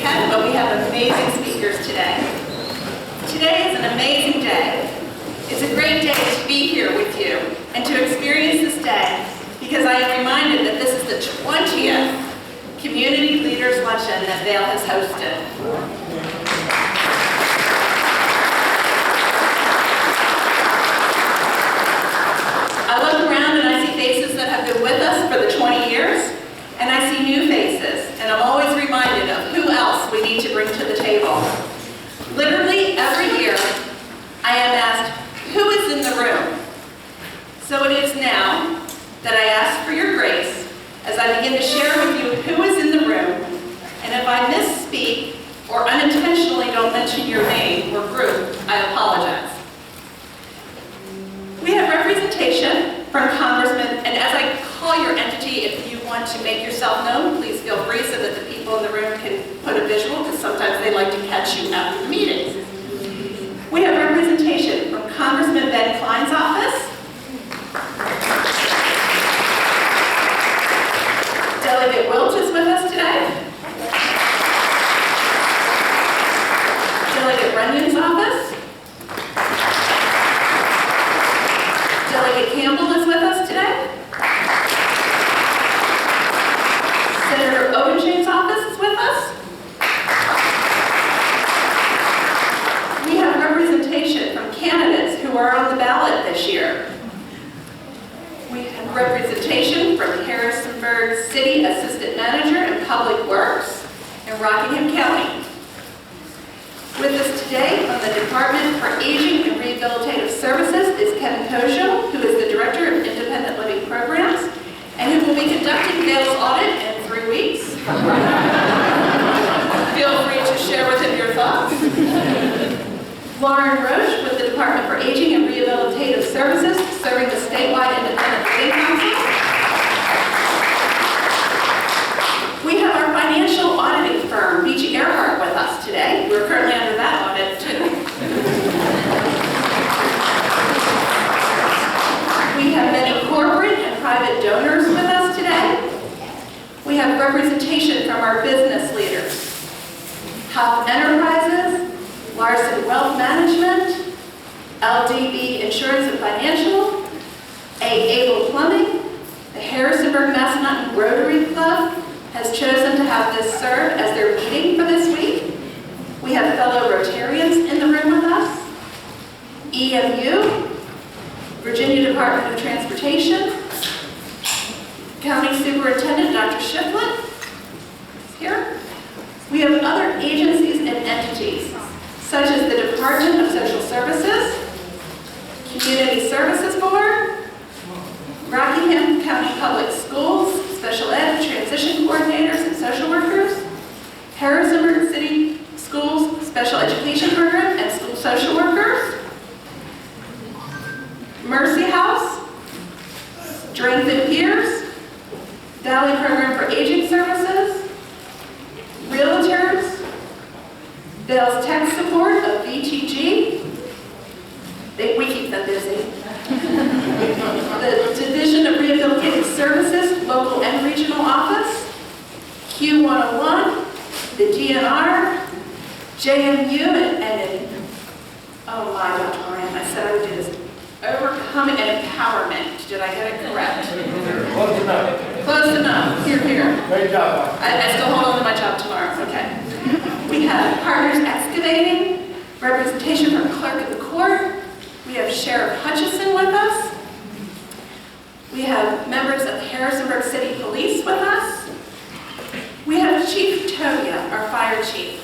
10, but we have amazing speakers today. Today is an amazing day. It's a great day to be here with you and to experience this day because I am reminded that this is the 20th Community Leaders Luncheon that VAIL has hosted. I look around and I see faces that have been with us for the 20 years, and I see new faces, and I'm always reminded of who else we need to bring to the table. Literally every year, I am asked, who is in the room? So it is now that I ask for your grace as I begin to share with you who is in the room, and if I misspeak or unintentionally don't mention your name or group, I apologize. We have representation from congressmen, and as I call your entity, if you want to make yourself known, please feel free so that the people in the room can put a visual, because sometimes they like to catch you after the meetings. We have representation from Congressman Ben Klein's office, Delegate Wilt is with us today, Delegate Runyon's office, Delegate Campbell is with us today. Senator Obensheimer's office is with us. We have representation from candidates who are on the ballot this year. We have representation from Harrisonburg City Assistant Manager in Public Works in Rockingham County. With us today from the Department for Aging and Rehabilitative Services is Kevin Kojo, who is the Director of Independent Living Programs, and who will be conducting VAIL's audit in 3 weeks. Feel free to share with him your thoughts. Lauren Roche with the Department for Aging and Rehabilitative Services, serving the statewide Independent Living Council. We have our financial auditing firm, Beachy Earhart, with us today. We're currently under that audit, too. We have many corporate and private donors with us today. We have representation from our business leaders. Huff Enterprises, Larson Wealth Management, LDB Insurance and Financial, Able Plumbing, the Harrisonburg Massanutten Rotary Club has chosen to have this serve as their meeting for this week. We have fellow Rotarians in the room with us. EMU, Virginia Department of Transportation, County Superintendent Dr. Shiflett is here. We have other agencies and entities, such as the Department of Social Services, Community Services Board, Rockingham County Public Schools, Special Ed, Transition Coordinators, and Social Workers, Harrisonburg City Schools, Special Education Program, and School Social Workers, Mercy House, Strength and Peers, Valley Program for Aging Services, Realtors, VAIL's Tech Support of VTG, we keep them busy, the Division of Rehabilitative Services, Local and Regional Office, Q101, the DNR, JMU, and oh my, Dr. Moran, I said I would do this. Overcoming and empowerment. Did I get it correct? Close enough. Close enough. Here, here. Great job. I still hold on to my job tomorrow. Okay. We have Partners Excavating, representation from Clerk of the Court. We have Sheriff Hutchison with us. We have members of Harrisonburg City Police with us. We have Chief Togia, our fire chief.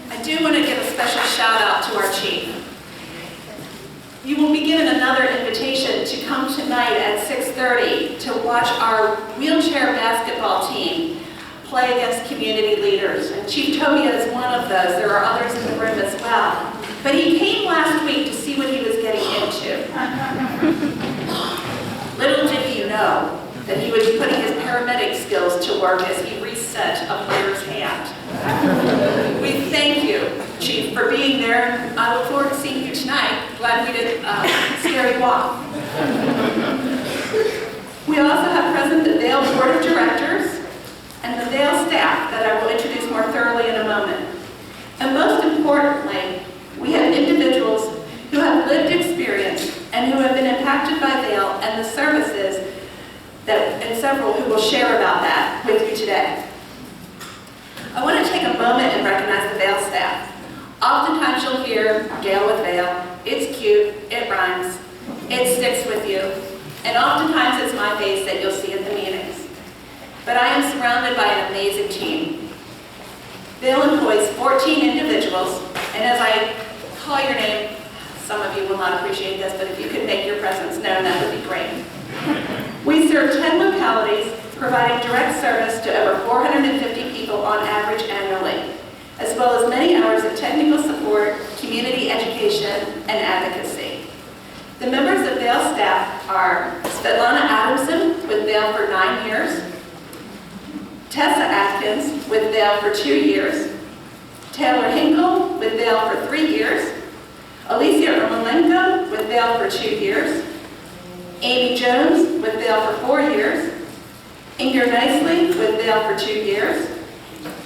I do want to give a special shout out to our chief. You will be given another invitation to come tonight at 6:30 to watch our wheelchair basketball team play against community leaders. And Chief Tobia is one of those. There are others in the room as well. But he came last week to see what he was getting into. Little did he know that he would be putting his paramedic skills to work as he reset a player's hand. We thank you, Chief, for being there. I look forward to seeing you tonight. Glad we didn't scare you off. We also have present the VAIL Board of Directors and the VAIL staff that I will introduce more more thoroughly in a moment. And most importantly, we have individuals who have lived experience and who have been impacted by VAIL and the services and several who will share about that with you today. I want to take a moment and recognize the VAIL staff. Oftentimes you'll hear Gail with VAIL. It's cute, it rhymes, it sticks with you, and oftentimes it's my face that you'll see at the meetings. But I am surrounded by an amazing team. VAIL employs 14 individuals, and as I call your name, some of you will not appreciate this, but if you could make your presence known, that would be great. We serve 10 localities, providing direct service to over 450 people on average annually, as well as many hours of technical support, community education, and advocacy. The members of VAIL staff are Svetlana Adamson with VAIL for 9 years, Tessa Atkins with VAIL for 2 years, Taylor Hinkle with VAIL for 3 years, Alicia Ermolenko with VAIL for 2 years, Amy Jones with VAIL for 4 years, Inger Nicely with VAIL for 2 years,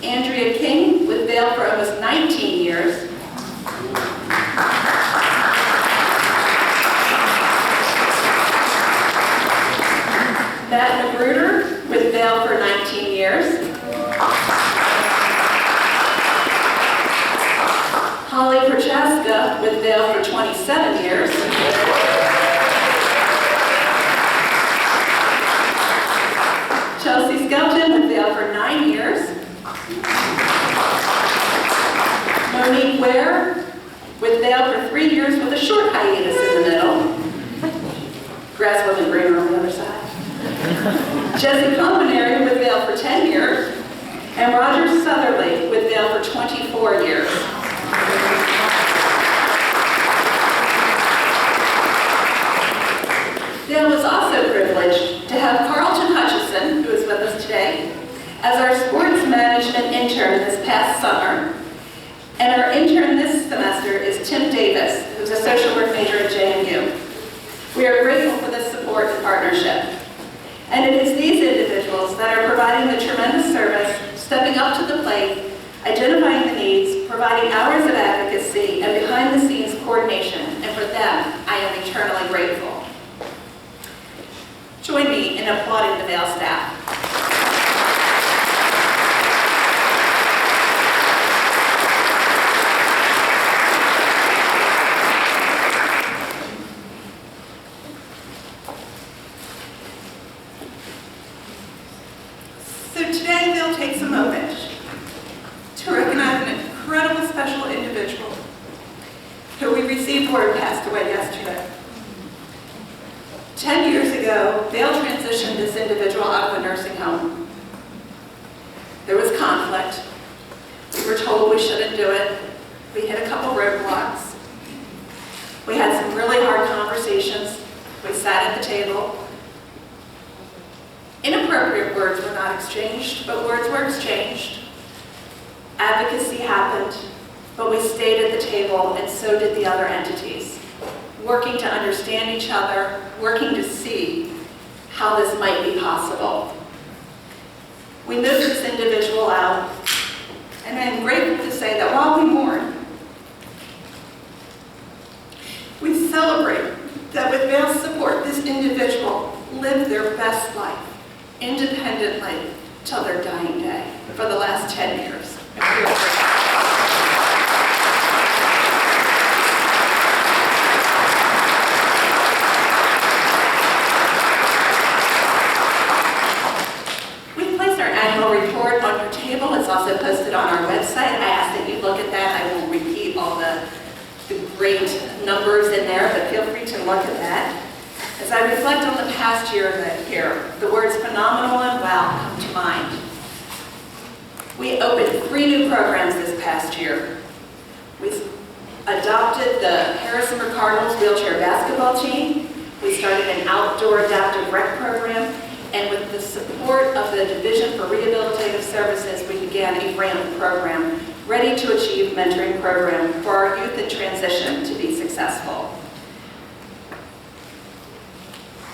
Andrea King with VAIL for almost 19 years, Matt Magruder with VAIL for 19 years, Holly Prochaska with VAIL for 27 years, Chelsea Skelton with VAIL for 9 years, Monique Ware with VAIL for 3 years with a short hiatus in the middle. Grass wasn't greener on the other side. Jesse Companeri with VAIL for 10 years, and Roger Southerly with VAIL for 24 years. VAIL was also privileged to have Carlton Hutchison, who is with us today, as our sports management intern this past summer. And our intern this semester is Tim Davis, who's a social work major at JMU. We are grateful for this support and partnership. And it is these individuals that are providing the tremendous service, stepping up to the plate, identifying the needs, providing hours of advocacy, and behind-the-scenes coordination. And for them, I am eternally grateful. Join me in applauding the VAIL staff. So today, VAIL takes a moment to recognize an incredible special individual who we received word passed away yesterday. 10 years ago, VAIL transitioned this individual out of a nursing home. There was conflict. We were told we shouldn't do it. We hit a couple roadblocks. We had some really hard conversations. We sat at the table. Inappropriate words were not exchanged, but words were exchanged. Advocacy happened, but we stayed at the table, and so did the other entities, working to understand each other, working to see how this might be possible. We moved this individual out, and I am grateful to say that while we mourn, we celebrate that with VAIL's support, this individual lived their best life independently till their dying day for the last 10 years. We've placed our annual report on your table. It's also posted on our website. I ask that you look at that. I won't repeat all the great numbers in there, but feel free to look at that. As I reflect on the past year here, the words phenomenal and wow come to mind. We opened 3 new programs this past year. We adopted the Harrisonburg Cardinals wheelchair basketball team. We started an outdoor adaptive rec program. And with the support of the Division for Rehabilitative Services, we began a RAMP program, Ready to Achieve mentoring program for our youth in transition to be successful.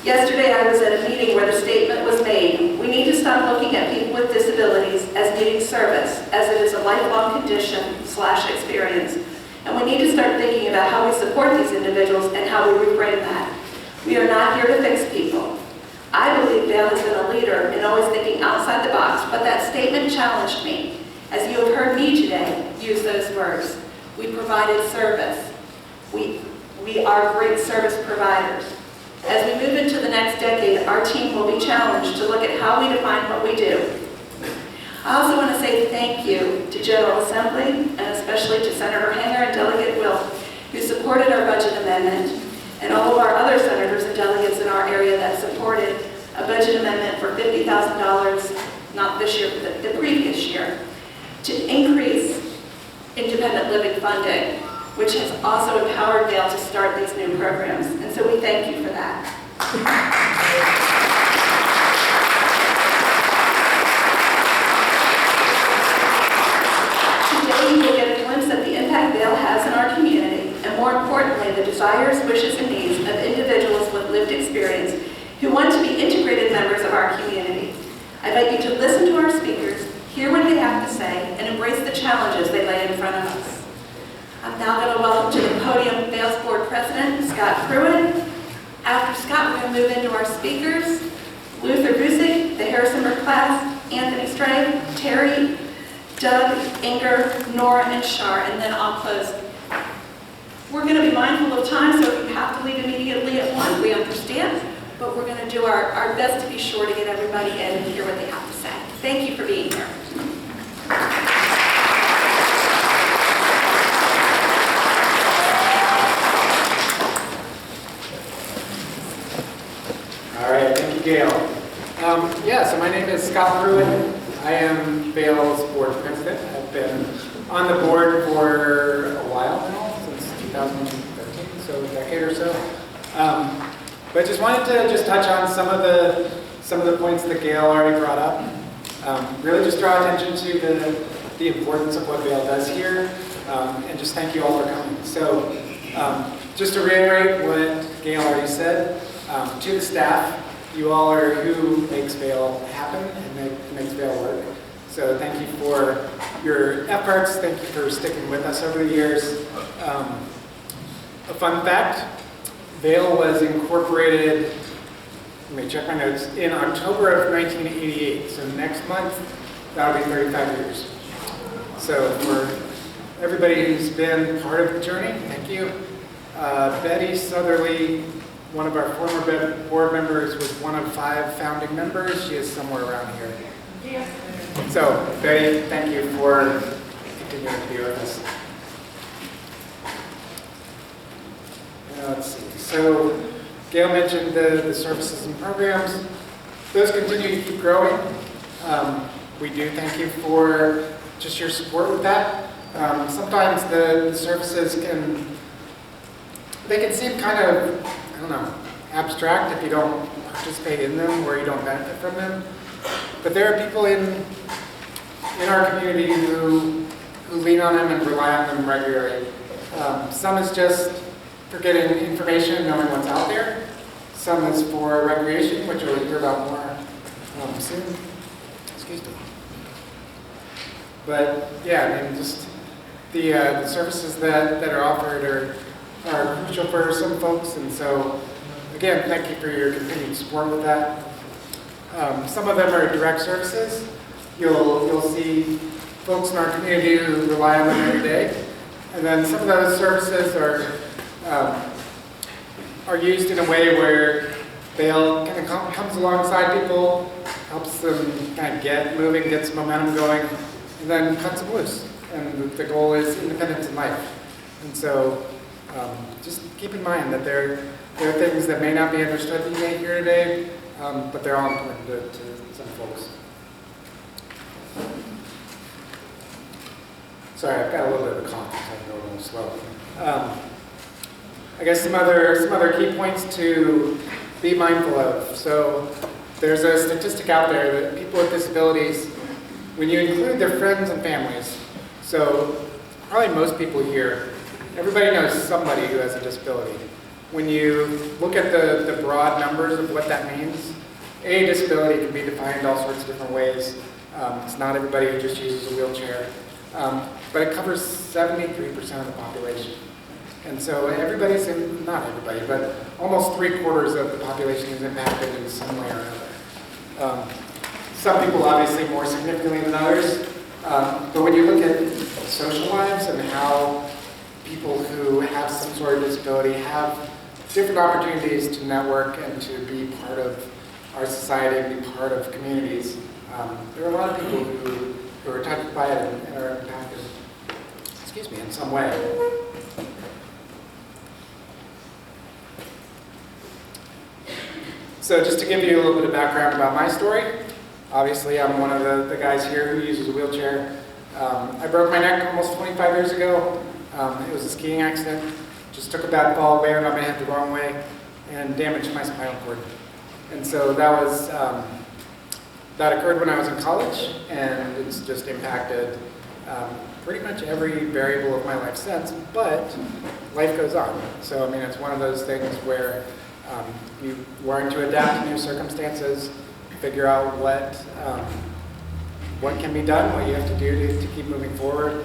Yesterday I was at a meeting where the statement was made, we need to stop looking at people with disabilities as needing service, as it is a lifelong condition/experience. And we need to start thinking about how we support these individuals and how we reframe that. We are not here to fix people. I believe VAIL has been a leader in always thinking outside the box, but that statement challenged me. As you have heard me today use those words, we provided service. We are great service providers. As we move into the next decade, our team will be challenged to look at how we define what we do. I also want to say thank you to General Assembly, and especially to Senator Hanger and Delegate Will, who supported our budget amendment, and all of our other senators and delegates in our area that supported a budget amendment for $50,000, not this year, but the previous year, to increase independent living funding, which has also empowered VAIL to start these new programs. And so we thank you for that. Today you will get a glimpse of the impact VAIL has in our community, and more importantly, the desires, wishes, and needs of individuals with lived experience who want to be integrated members of our community. I invite you to listen to our speakers, hear what they have to say, and embrace the challenges they lay in front of us. I'm now going to welcome to the podium VAIL's Board President, Scott Pruitt. After Scott, we're going to move into our speakers, Luther Busick, the Harrisonburg class, Anthony Stray, Terry, Doug, Inger, Nora, and Shar, and then I'll close. We're going to be mindful of time, so if you have to leave immediately at 1, we understand, but we're going to do our best to be sure to get everybody in and hear what they have to say. Thank you for being here. All right, thank you, Gail. So my name is Scott Pruitt. I am VAIL's board president. I've been on the board for a while now, since 2013, so a decade or so. But just wanted to touch on some of the points that Gail already brought up. Really just draw attention to the importance of what VAIL does here, and just thank you all for coming. So just to reiterate what Gail already said, to the staff, you all are who makes VAIL happen and makes VAIL work. So thank you for your efforts. Thank you for sticking with us over the years. A fun fact, VAIL was incorporated, let me check my notes, in October of 1988. So next month, that'll be 35 years. So for everybody who's been part of the journey, thank you. Betty Southerly, one of our former board members, was one of 5 founding members. She is somewhere around here. Yeah. So, Betty, thank you for continuing to be with us. Let's see. So, Gail mentioned the services and programs. Those continue to keep growing. We do thank you for just your support with that. Sometimes the services can seem kind of, I don't know, abstract if you don't participate in them or you don't benefit from them. But there are people in our community who lean on them and rely on them regularly. Some is just for getting information and knowing what's out there. Some is for recreation, which we'll hear about more soon. Excuse me. But yeah, I mean, just the services that are offered are crucial for some folks, and so again, thank you for your continued support with that. Some of them are direct services. You'll see folks in our community who rely on them every day, and then some of those services are used in a way where VAIL kind of comes alongside people, helps them kind of get moving, gets momentum going, and then cuts them loose. And the goal is independence in life. And so just keep in mind that there are things that may not be understood that you may hear today, but they're all important to some folks. Sorry, I've got a little bit of a cough, so I'm going a little slow. I guess some other key points to be mindful of. So there's a statistic out there that people with disabilities, when you include their friends and families, so probably most people here, everybody knows somebody who has a disability. when you look at the broad numbers of what that means, a disability can be defined all sorts of different ways. It's not everybody who just uses a wheelchair, but it covers 73% of the population. And so everybody's, not everybody, but almost 3/4 of the population is impacted in some way or another. Some people obviously more significantly than others, but when you look at social lives and how people who have some sort of disability have different opportunities to network and to be part of our society and be part of communities, there are a lot of people who are touched by it and are impacted, in some way. So just to give you a little bit of background about my story, obviously I'm one of the guys here who uses a wheelchair. I broke my neck almost 25 years ago. It was a skiing accident. Just took a bad fall, landed on my head the wrong way, and damaged my spinal cord. And so that occurred when I was in college, and it's just impacted pretty much every variable of my life since, but life goes on. So, I mean, it's one of those things where you learn to adapt to new circumstances, figure out what can be done, what you have to do to keep moving forward.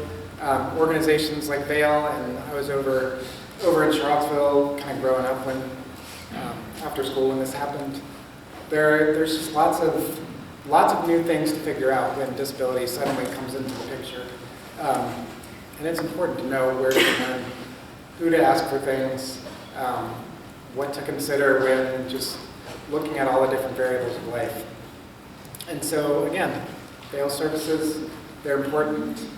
Organizations like VAIL, and I was over in Charlottesville, kind of growing up when, after school when this happened. There's just lots of new things to figure out when disability suddenly comes into the picture. And it's important to know where to turn, who to ask for things, what to consider when just looking at all the different variables of life. And so again, VAIL services, they're important.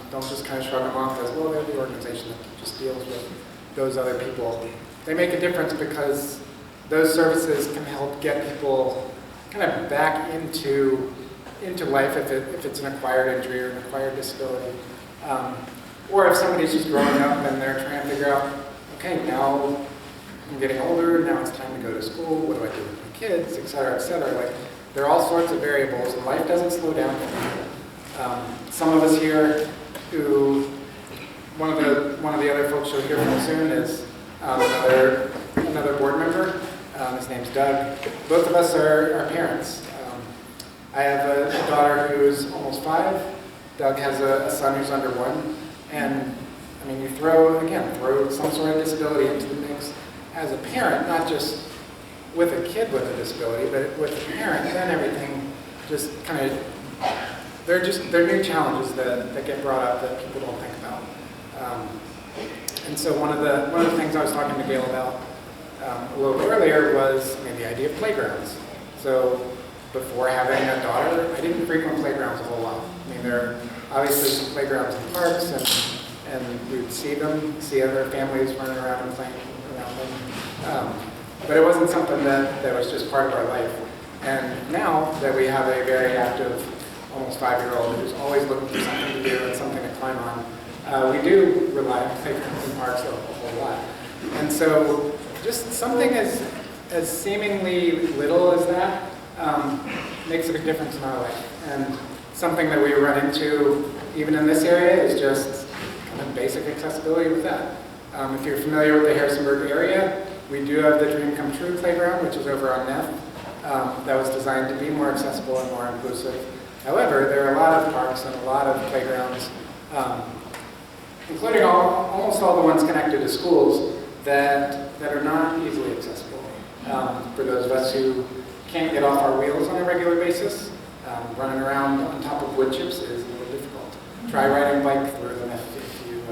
Don't just kind of shrug them off as, well, they're the organization that just deals with those other people. They make a difference because those services can help get people kind of back into life if it's an acquired injury or an acquired disability. Or if somebody's just growing up and they're trying to figure out, okay, now I'm getting older, now it's time to go to school, what do I do with my kids, et cetera, et cetera. Like, there are all sorts of variables, and life doesn't slow down for people. Some of us here who, one of the other folks you'll hear from soon is another board member. His name's Doug. Both of us are parents. I have a daughter who's almost 5. Doug has a son who's under 1. And I mean, you throw some sort of disability into the mix as a parent, not just with a kid with a disability, but with a parent, then everything just kind of, they're new challenges that get brought up that people don't think about. And so one of the things I was talking to Gail about a little bit earlier was the idea of playgrounds. So before having a daughter, I didn't frequent playgrounds a whole lot. I mean, there are obviously some playgrounds in parks, and we would see other families running around and playing around them. But it wasn't something that was just part of our life. And now that we have a very active, almost 5-year-old who's always looking for something to do and something to climb on, we do rely on playgrounds and parks a whole lot. And so just something as seemingly little as that makes a big difference in our life. And something that we run into, even in this area, is just kind of basic accessibility with that. If you're familiar with the Harrisonburg area, we do have the Dream Come True playground, which is over on Neff, that was designed to be more accessible and more inclusive. However, there are a lot of parks and a lot of playgrounds, including almost all the ones connected to schools, that are not easily accessible. For those of us who can't get off our wheels on a regular basis, running around on top of wood chips is a little difficult. Try riding a bike through them if you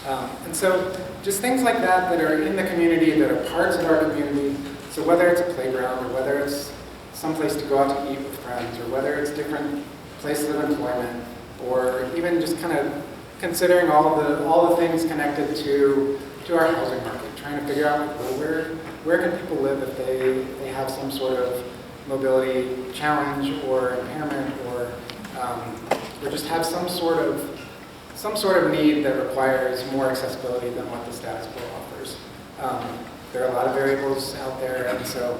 don't. And so just things like that are in the community, that are parts of our community. So whether it's a playground, or whether it's someplace to go out to eat with friends, or whether it's different places of employment, or even just kind of considering all the things connected to our housing market, trying to figure out where can people live if they have some sort of mobility challenge or impairment, or just have some sort of need that requires more accessibility than what the status quo offers. There are a lot of variables out there, and so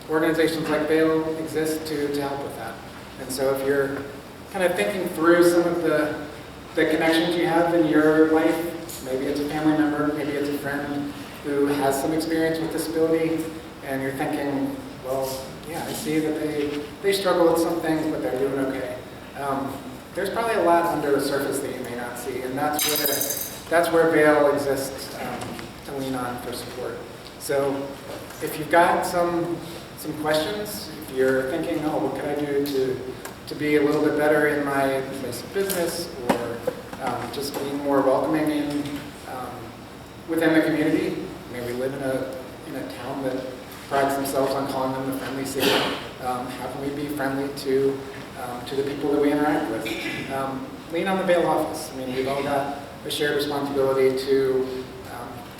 organizations like VAIL exist to help with that. And so if you're kind of thinking through some of the connections you have in your life, maybe it's a family member, maybe it's a friend who has some experience with disability, and you're thinking, well, yeah, I see that they struggle with some things, but they're doing okay. There's probably a lot under the surface that you may not see, and that's where VAIL exists to lean on for support. So if you've got some questions, if you're thinking, oh, what can I do to be a little bit better in my place of business, or just being more welcoming within the community. Maybe live in a town that prides themselves on calling them the friendly city. How can we be friendly to the people that we interact with? Lean on the VAIL office. I mean, we've all got a shared responsibility to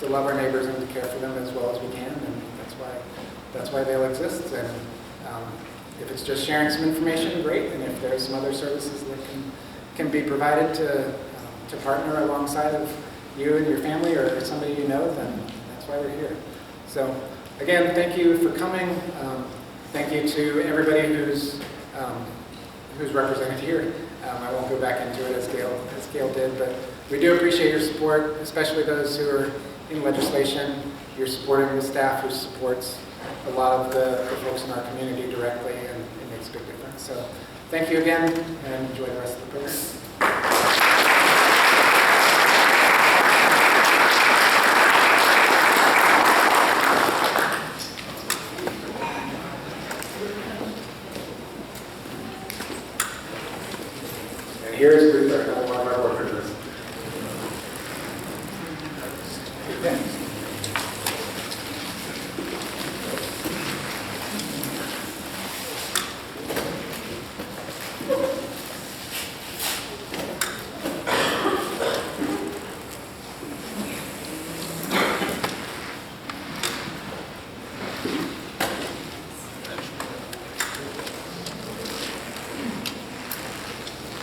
love our neighbors and to care for them as well as we can, and that's why VAIL exists. And if it's just sharing some information, great. And if there's some other services that can be provided to partner alongside of you and your family or somebody you know, then that's why we're here. So again, thank you for coming. Thank you to everybody who's represented here. I won't go back into it as Gail did, but we do appreciate your support, especially those who are in legislation. You're supporting the staff who supports a lot of the folks in our community directly, and it makes a big difference. So thank you again, and enjoy the rest of the program. And here's Luther, another one of our board members.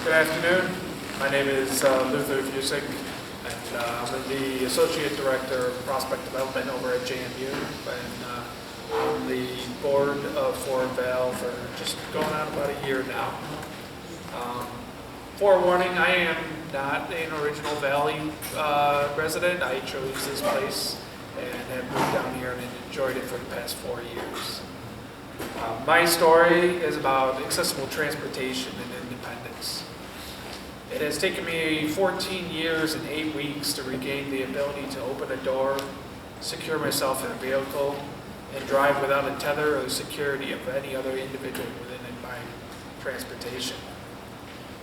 Good afternoon. My name is Luther Fusik, and I'm the Associate Director of Prospect Development over at JMU, and I'm the board for VAIL for just going on about a year now. Forewarning, I am not an original Valley resident. I chose this place and have moved down here and enjoyed it for the past 4 years. My story is about accessible transportation and independence. It has taken me 14 years and 8 weeks to regain the ability to open a door, secure myself in a vehicle, and drive without a tether or the security of any other individual within my transportation.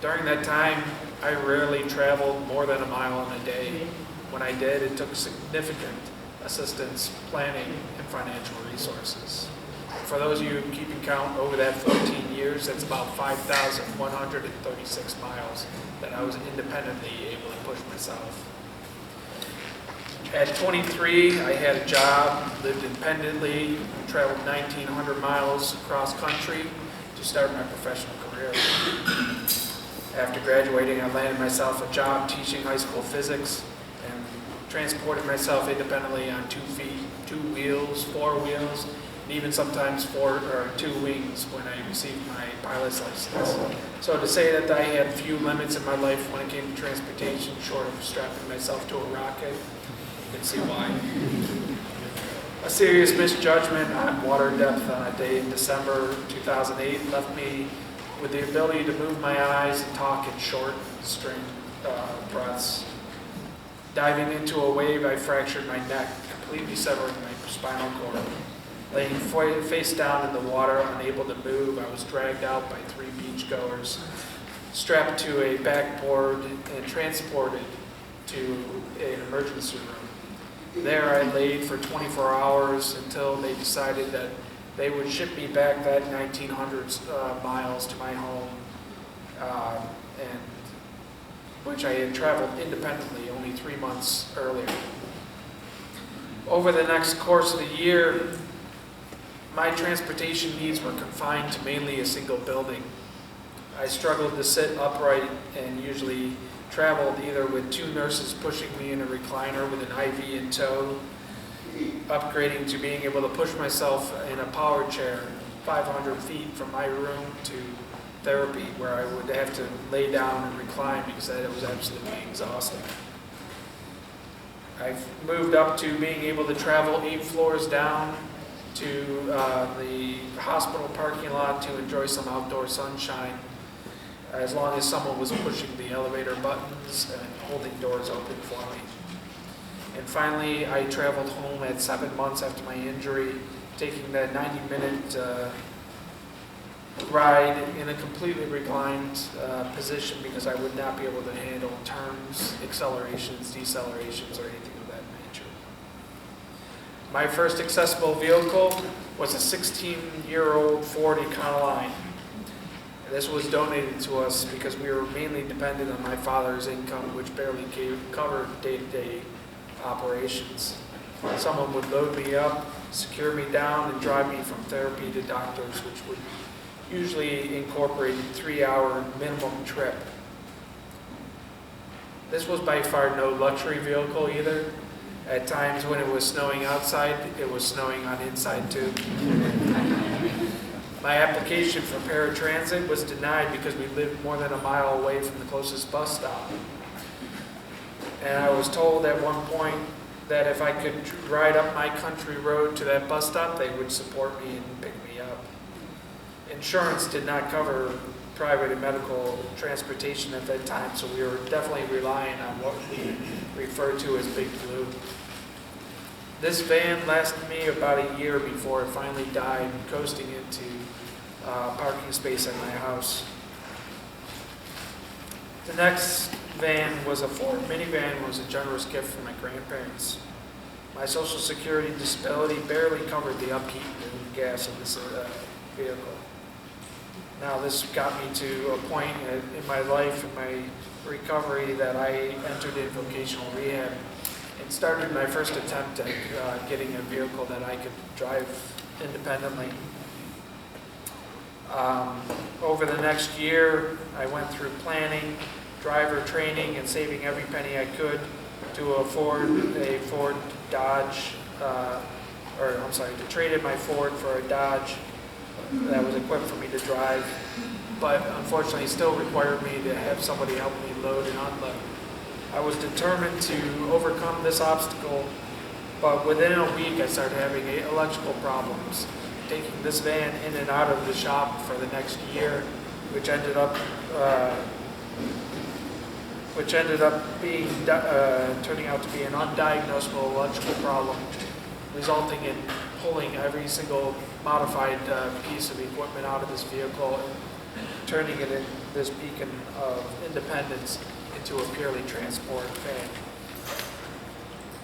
During that time, I rarely traveled more than a mile in a day. When I did, it took significant assistance, planning, and financial resources. For those of you keeping count, over that 14 years, that's about 5,136 miles that I was independently able to push myself. At 23, I had a job, lived independently, traveled 1,900 miles across country to start my professional career. After graduating, I landed myself a job teaching high school physics and transported myself independently on 2 feet, 2 wheels, 4 wheels, and even sometimes 2 wings when I received my pilot's license. So to say that I had few limits in my life when it came to transportation, short of strapping myself to a rocket, you can see why. A serious misjudgment on water depth on a day in December 2008 left me with the ability to move my eyes and talk in short, strained breaths. Diving into a wave, I fractured my neck, completely severing my spinal cord. Laying face down in the water, unable to move, I was dragged out by 3 beachgoers, strapped to a backboard and transported to an emergency room. There I laid for 24 hours until they decided that they would ship me back that 1,900 miles to my home, and which I had traveled independently only 3 months earlier. Over the next course of the year, my transportation needs were confined to mainly a single building. I struggled to sit upright and usually traveled either with 2 nurses pushing me in a recliner with an IV in tow, upgrading to being able to push myself in a power chair 500 feet from my room to therapy, where I would have to lay down and recline because it was absolutely exhausting. I've moved up to being able to travel 8 floors down to the hospital parking lot to enjoy some outdoor sunshine, as long as someone was pushing the elevator buttons and holding doors open for me. And finally, I traveled home at 7 months after my injury, taking that 90-minute ride in a completely reclined position because I would not be able to handle turns, accelerations, decelerations, or anything of that nature. My first accessible vehicle was a 16-year-old Ford Econoline. This was donated to us because we were mainly dependent on my father's income, which barely covered day-to-day operations. Someone would load me up, secure me down, and drive me from therapy to doctors, which would usually incorporate a 3-hour minimum trip. This was by far no luxury vehicle either. At times when it was snowing outside, it was snowing on inside too. My application for paratransit was denied because we lived more than a mile away from the closest bus stop. And I was told at one point that if I could ride up my country road to that bus stop, they would support me and pick me up. Insurance did not cover private and medical transportation at that time, so we were definitely relying on what we refer to as Big Blue. This van lasted me about a year before it finally died, coasting into a parking space at my house. The next van was a Ford minivan. It was a generous gift from my grandparents. My Social Security disability barely covered the upkeep and gas of this vehicle. Now this got me to a point in my life, in my recovery, that I entered in vocational rehab and started my first attempt at getting a vehicle that I could drive independently. Over the next year, I went through planning, driver training, and saving every penny I could to afford a Ford Dodge, to trade in my Ford for a Dodge that was equipped for me to drive, but unfortunately still required me to have somebody help me load and unload. I was determined to overcome this obstacle, but within a week I started having electrical problems, taking this van in and out of the shop for the next year, which ended up being turning out to be an undiagnosable electrical problem, resulting in pulling every single modified piece of equipment out of this vehicle and turning it in this beacon of independence into a purely transport van.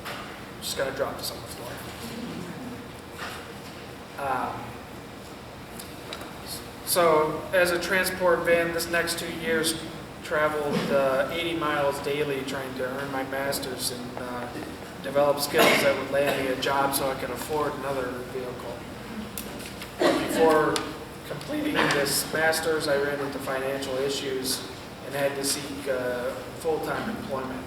I'm just going to drop this on the floor. So as a transport van, this next 2 years traveled 80 miles daily trying to earn my master's and develop skills that would land me a job so I could afford another vehicle. But before completing this master's, I ran into financial issues and had to seek full-time employment.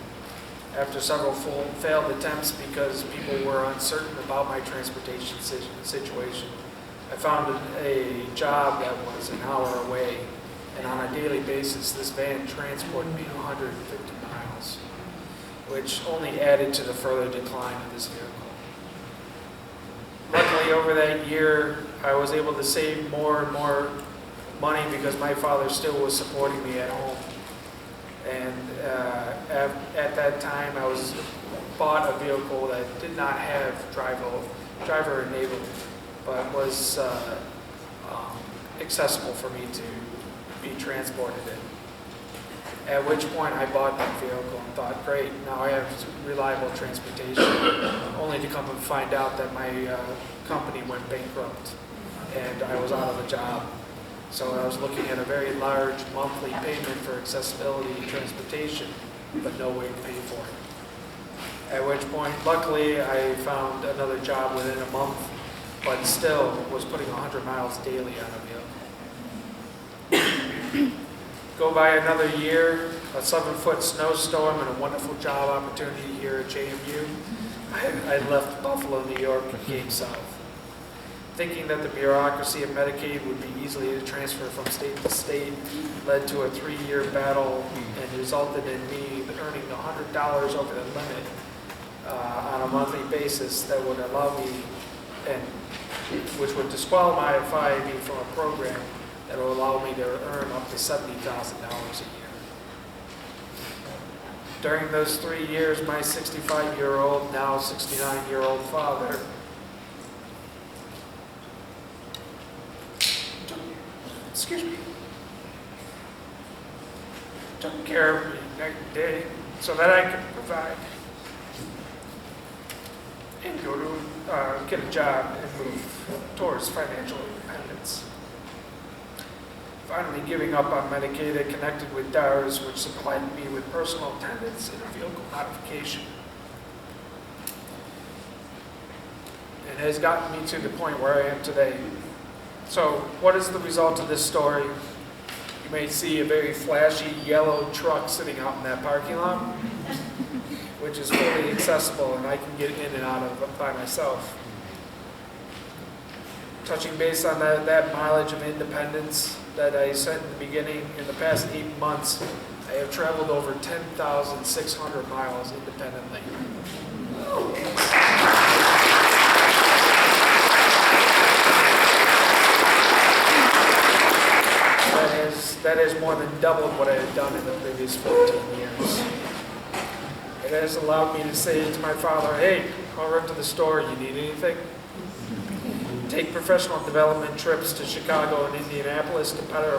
After several failed attempts because people were uncertain about my transportation situation, I found a job that was an hour away, and on a daily basis, this van transported me 150 miles, which only added to the further decline of this vehicle. Luckily, over that year, I was able to save more and more money because my father still was supporting me at home. And at that time, I bought a vehicle that did not have driver enablement, but was accessible for me to be transported in. At which point I bought that vehicle and thought, great, now I have reliable transportation, only to come and find out that my company went bankrupt and I was out of a job. So I was looking at a very large monthly payment for accessibility and transportation, but no way to pay for it. At which point, luckily, I found another job within a month, but still was putting 100 miles daily on a vehicle. Go by another year, a 7-foot snowstorm, and a wonderful job opportunity here at JMU. I left Buffalo, New York, and came south, thinking that the bureaucracy of Medicaid would be easily transfer from state to state, led to a 3-year battle and resulted in me earning $100 over the limit monthly basis that would allow me, and which would disqualify me from a program that will allow me to earn up to $70,000 a year. During those 3 years, my 65-year-old, now 69-year-old father took care of me night and day so that I could provide and go to get a job and move towards financial independence. Finally giving up on Medicaid, connected with DARS, which supplied me with personal attendance and a vehicle modification. It has gotten me to the point where I am today. So what is the result of this story? You may see a very flashy yellow truck sitting out in that parking lot, which is fully accessible and I can get in and out of it by myself. Touching base on that mileage of independence that I said in the beginning, in the past 8 months, I have traveled over 10,600 miles independently. That is more than doubled what I had done in the previous 14 years. It has allowed me to say to my father, hey, I'll run to the store, you need anything? Take professional development trips to Chicago and Indianapolis to better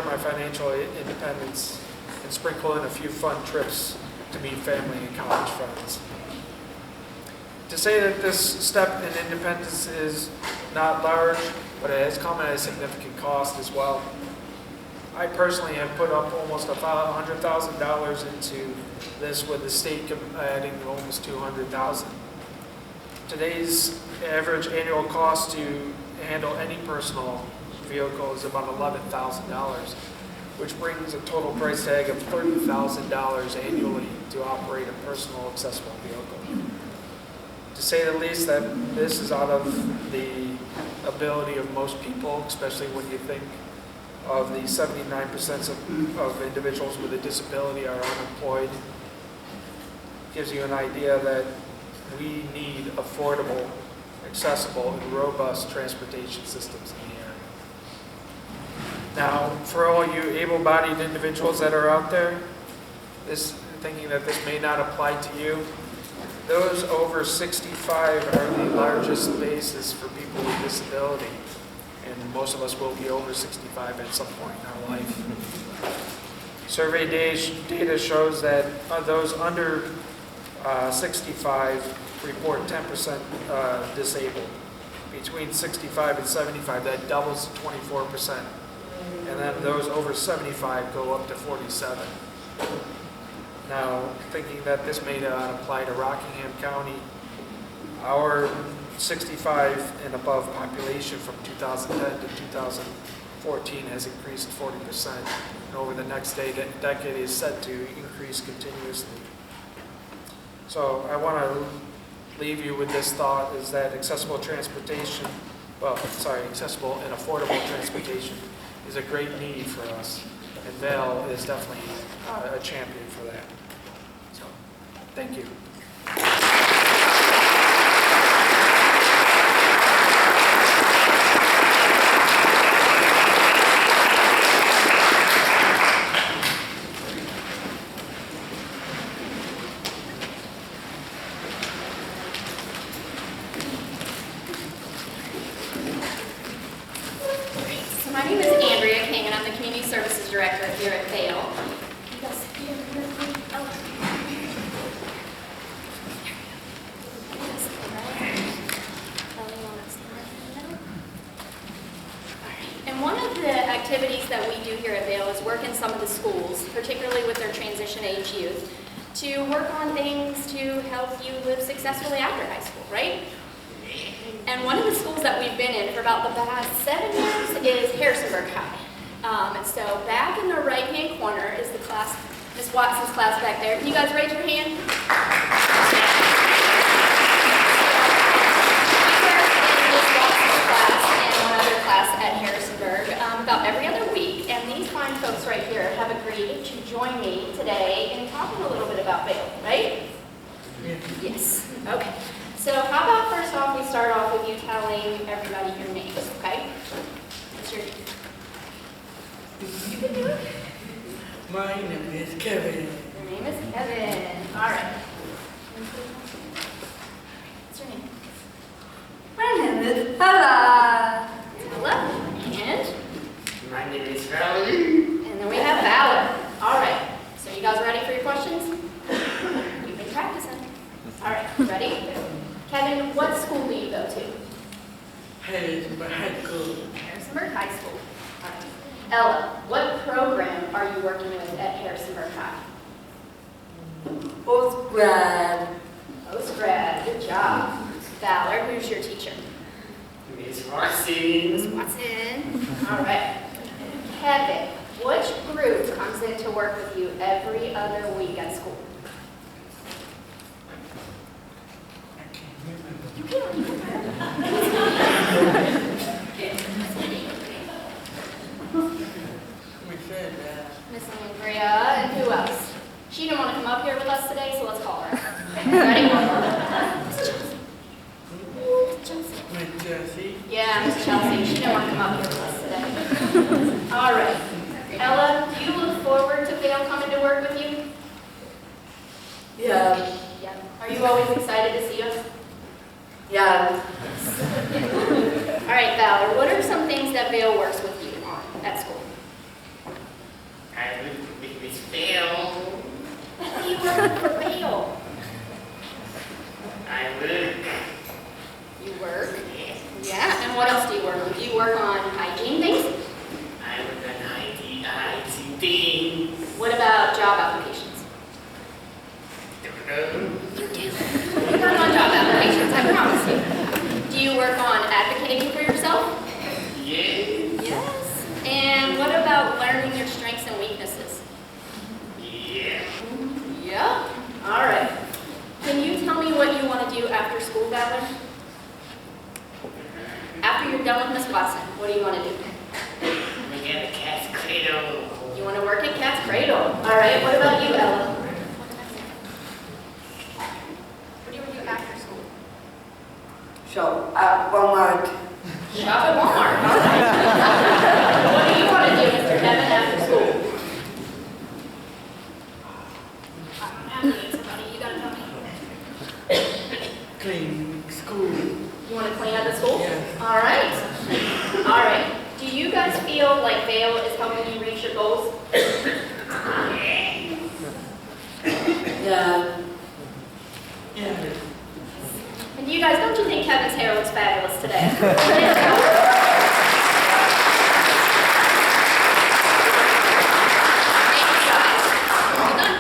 my financial independence, and sprinkle in a few fun trips to meet family and college friends. To say that this step in independence is not large, but it has come at a significant cost as well. I personally have put up almost $100,000 into this, with the state adding almost $200,000. Today's average annual cost to handle any personal vehicle is about $11,000, which brings a total price tag of $30,000 annually to operate a personal accessible vehicle. To say the least, that this is out of the ability of most people, especially when you think of the 79% of individuals with a disability are unemployed. Gives you an idea that we need affordable, accessible, and robust transportation systems in the area. Now, for all you able-bodied individuals that are out there, thinking that this may not apply to you, those over 65 are the largest basis for people with disability, and most of us will be over 65 at some point in our life. Survey data shows that those under 65 report 10% disabled. Between 65 and 75, that doubles to 24%. And then those over 75 go up to 47. Now, thinking that this may not apply to Rockingham County, our 65 and above population from 2010 to 2014 has increased 40%, and over the next decade is set to increase continuously. So I want to leave you with this thought, is that accessible and affordable transportation is a great need for us, and VAIL is definitely a champion for that. So, thank you. Director here at VAIL. And one of the activities that we do here at VAIL is work in some of the schools, particularly with their transition age youth, to work on things to help you live successfully after high school, right? And one of the schools that we've been in for about the past 7 years is Harrisonburg High. And so back in the right-hand corner is the class, Ms. Watson's class back there. Can you guys raise your hand? We work in Ms. Watson's class and one other class at Harrisonburg about every other week. And these fine folks right here have agreed to join me today in talking a little bit about VAIL, right? Yes. My name is Kevin. Your name is Kevin. All right. What's your name? My name is Ella. Ella. And? My name is Valerie. And then we have Valor. All right. So you guys ready for your questions? You've been practicing. All right. Ready? Kevin, what school do you go to? Harrisburg High School. Harrisonburg High School. All right. Ella, what program are you working with at Harrisonburg High? Postgrad. Postgrad. Good job. Valor, who's your teacher? Miss Marcy. Watson. All right. Kevin, which group comes in to work with you every other week at school? You can't We said that. Miss Andrea, and who else? She didn't want to come up here with us today, so let's call her. Ready? Miss Jessie. Yeah, Miss Chelsea. She didn't want to come up here with us today. All right. Ella, do you look forward to VAIL coming to work with you? Yeah. Yeah. Are you always excited to see us? Yeah. All right, Valor, what are some things that VAIL works with you on at school? I live with Miss Phil. What do you work for VAIL? I work. You work? Yeah, and what else do you work with? Do you work on hygiene things? I work on ICT. What about job applications? Don't know. You do. You work on job applications, I promise you. Do you work on advocating for yourself? Yes. Yes. And what about learning your strengths and weaknesses? Yeah. Yeah. All right. Can you tell me what you want to do after school, Valor? After you're done with Miss Watson, what do you want to do? We got a cat's cradle. You want to work at Cat's Cradle. All right. What about you, Ella? What do you want to do after school? So, Walmart. Shop at Walmart. All right. What do you want to do, Mr. Kevin, after school? I'm asking somebody. You got to tell me. Clean school. You want to clean up the school? Yes. All right. All right. Do you guys feel like VAIL is helping you reach your goals? Yeah. Yeah. And you guys, don't you think Kevin's hair looks fabulous today? Thanks, guys. Well done.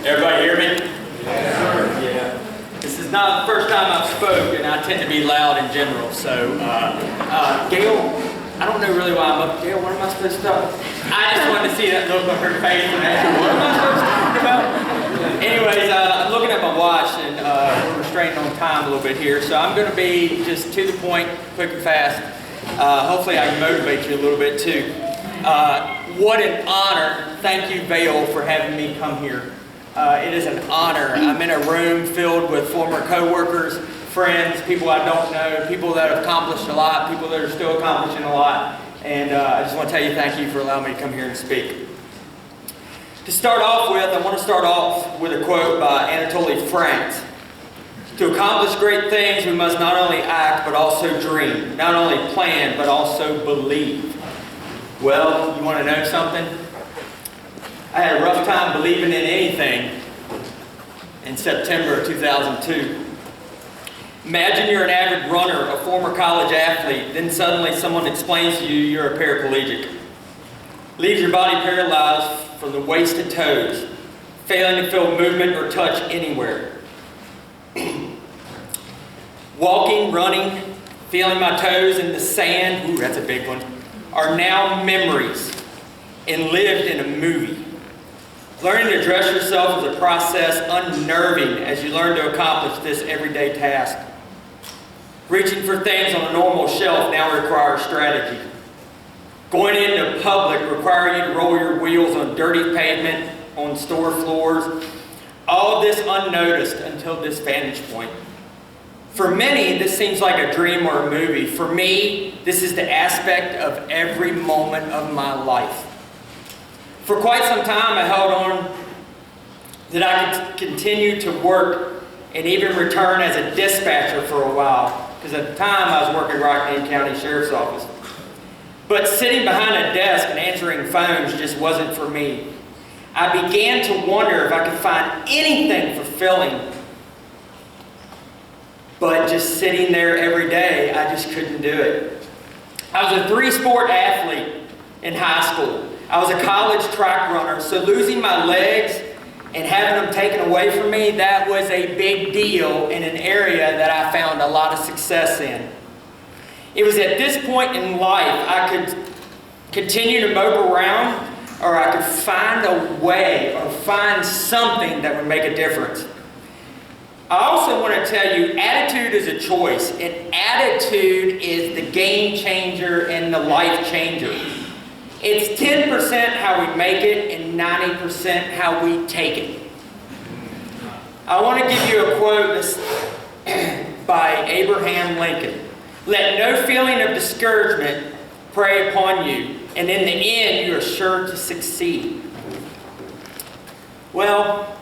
Everybody hear me? Yeah. This is not the first time I've spoken. I tend to be loud in general. So, Gail, I don't know really why I'm up. Gail, what am I supposed to talk? I just wanted to see that look on her face and ask her, what am I supposed to talk about? Anyways, I'm looking at my watch and we're restraining on time a little bit here. So I'm going to be just to the point, quick and fast. Hopefully I can motivate you a little bit too. What an honor. Thank you, VAIL, for having me come here. It is an honor. I'm in a room filled with former co-workers, friends, people I don't know, people that have accomplished a lot, people that are still accomplishing a lot. And I just want to tell you thank you for allowing me to come here and speak. To start off with, I want to start off with a quote by Anatole France. To accomplish great things, we must not only act, but also dream. Not only plan, but also believe. Well, you want to know something? I had a rough time believing in anything in September of 2002. Imagine you're an avid runner, a former college athlete, then suddenly someone explains to you you're a paraplegic. Leaves your body paralyzed from the waist to toes, failing to feel movement or touch anywhere. Walking, running, feeling my toes in the sand, ooh, that's a big one, are now memories and lived in a movie. Learning to dress yourself is a process unnerving as you learn to accomplish this everyday task. Reaching for things on a normal shelf now requires strategy. Going into public, require you to roll your wheels on dirty pavement, on store floors. All of this unnoticed until this vantage point. For many, this seems like a dream or a movie. For me, this is the aspect of every moment of my life. For quite some time, I held on that I could continue to work and even return as a dispatcher for a while, because at the time I was working Rockingham County Sheriff's Office. But sitting behind a desk and answering phones just wasn't for me. I began to wonder if I could find anything fulfilling. But just sitting there every day, I just couldn't do it. I was a 3-sport athlete in high school. I was a college track runner, so losing my legs and having them taken away from me, that was a big deal in an area that I found a lot of success in. It was at this point in life I could continue to mope around, or I could find a way or find something that would make a difference. I also want to tell you, attitude is a choice, and attitude is the game changer and the life changer. It's 10% how we make it and 90% how we take it. I want to give you a quote by Abraham Lincoln. Let no feeling of discouragement prey upon you, and in the end you are sure to succeed. Well,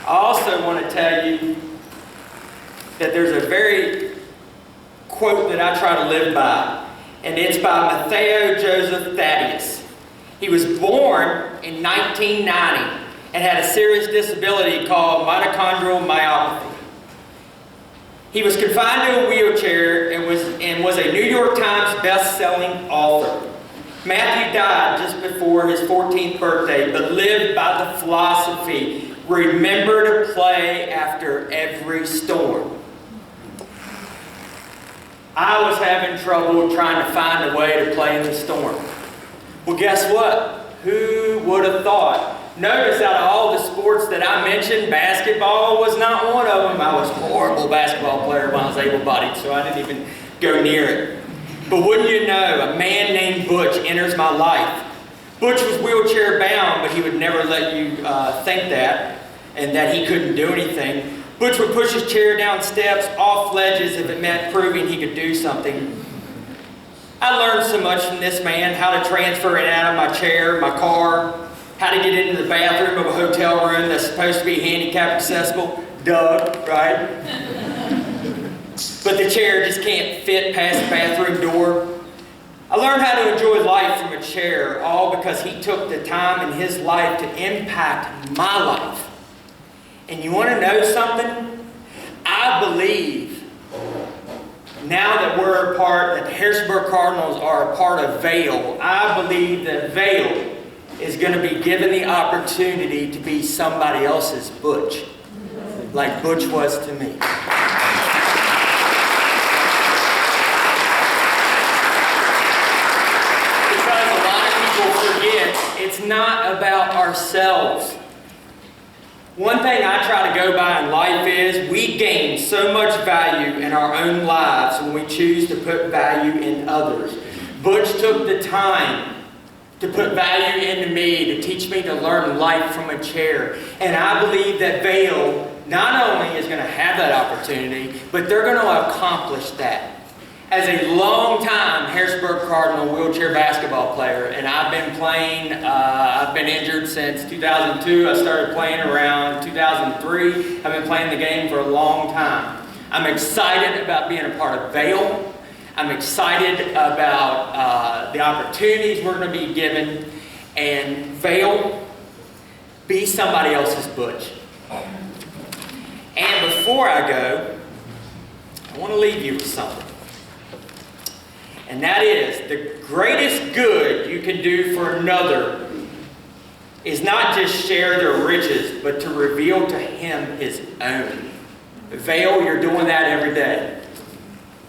I also want to tell you that there's a very quote that I try to live by, and it's by Matthew Joseph Thaddeus. He was born in 1990 and had a serious disability called mitochondrial myopathy. He was confined to a wheelchair and was a New York Times best-selling author. Matthew died just before his 14th birthday, but lived by the philosophy, remember to play after every storm. I was having trouble trying to find a way to play in the storm. Well, guess what? Who would have thought? Notice out of all the sports that I mentioned, basketball was not one of them. I was a horrible basketball player when I was able-bodied, so I didn't even go near it. But wouldn't you know, a man named Butch enters my life. Butch was wheelchair bound, but he would never let you think that, and that he couldn't do anything. Butch would push his chair down steps, off ledges, if it meant proving he could do something. I learned so much from this man, how to transfer in and out of my chair, my car, how to get into the bathroom of a hotel room that's supposed to be handicap accessible. Duh, right? But the chair just can't fit past the bathroom door. I learned how to enjoy life from a chair, all because he took the time in his life to impact my life. And you want to know something? I believe now that that Harrisburg Cardinals are a part of VAIL, I believe that VAIL is going to be given the opportunity to be somebody else's Butch, like Butch was to me. Because a lot of people forget, it's not about ourselves. One thing I try to go by in life is we gain so much value in our own lives when we choose to put value in others. Butch took the time to put value into me, to teach me to learn life from a chair. And I believe that VAIL not only is going to have that opportunity, but they're going to accomplish that. As a long-time Harrisburg Cardinal wheelchair basketball player, and I've been playing, I've been injured since 2002. I started playing around 2003. I've been playing the game for a long time. I'm excited about being a part of VAIL. I'm excited about the opportunities we're going to be given. And VAIL, be somebody else's Butch. And before I go, I want to leave you with something. And that is, the greatest good you can do for another is not just share their riches, but to reveal to him his own. VAIL, you're doing that every day.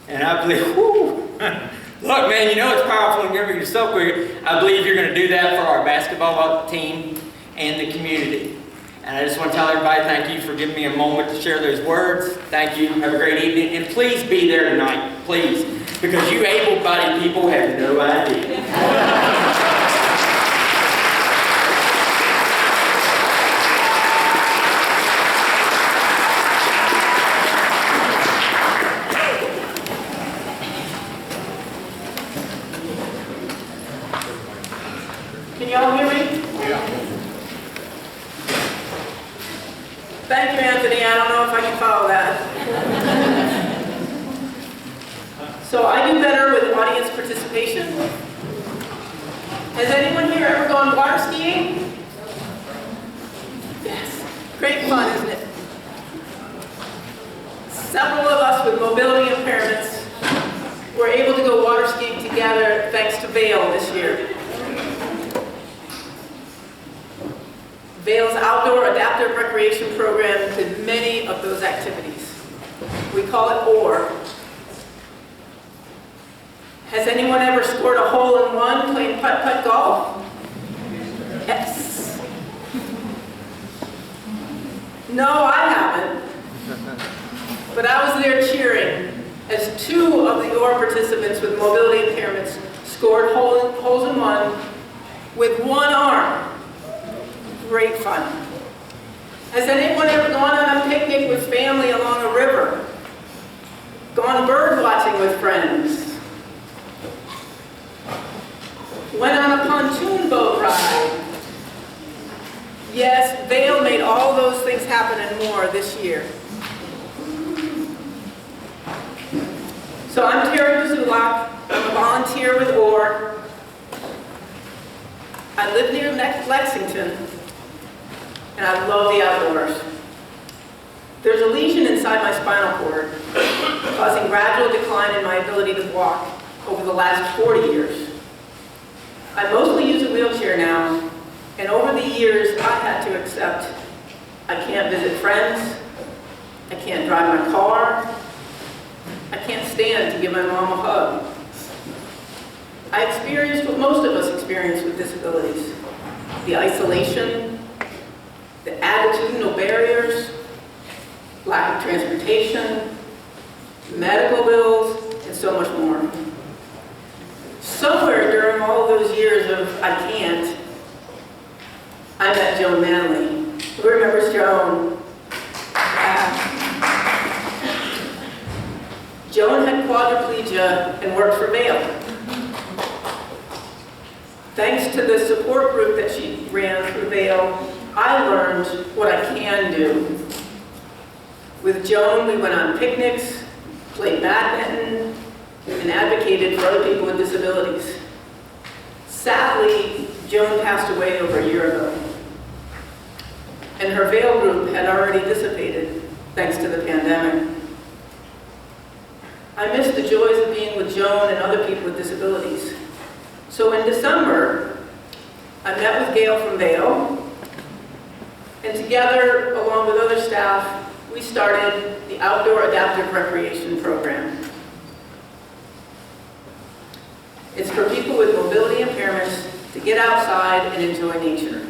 And I believe, whoo, look man, you know it's powerful and you're yourself quick. I believe you're going to do that for our basketball team and the community. And I just want to tell everybody thank you for giving me a moment to share those words. Thank you. Have a great evening. And please be there tonight. Please. Because you able-bodied people have no idea. Thank you, Anthony. I don't know if I can follow that. So I do better with audience participation. Has anyone here ever gone water skiing? Yes. Great fun, isn't it? Several of us with mobility impairments were able to go water skiing together thanks to VAIL this year. VAIL's outdoor adaptive recreation program did many of those activities. We call it OR. Has anyone ever scored a hole-in-one playing putt-putt golf? Yes. No, I haven't. But I was there cheering as 2 of the OR participants with mobility impairments scored holes-in-one with 1 arm. Great fun. Has anyone ever gone on a picnic with family along a river? Gone bird watching with friends? Went on a pontoon boat ride? Yes, VAIL made all those things happen and more this year. So I'm Terry Buzulak. I'm a volunteer with OR. I live near Lexington, and I love the outdoors. There's a lesion inside my spinal cord, causing gradual decline in my ability to walk over the last 40 years. I mostly use a wheelchair now, and over the years I've had to accept I can't visit friends, I can't drive my car, I can't stand to give my mom a hug. I experienced what most of us experience with disabilities: the isolation, the attitudinal barriers, lack of transportation, medical bills, and so much more. Somewhere during all those years of I can't, I met Joan Manley. Who remembers Joan? Joan had quadriplegia and worked for VAIL. Thanks to the support group that she ran through VAIL, I learned what I can do. With Joan, we went on picnics, played badminton, and advocated for other people with disabilities. Sadly, Joan passed away over a year ago, and her VAIL group had already dissipated thanks to the pandemic. I miss the joys of being with Joan and other people with disabilities. So in December, I met with Gail from VAIL, and together, along with other staff, we started the Outdoor Adaptive Recreation Program. It's for people with mobility impairments to get outside and enjoy nature.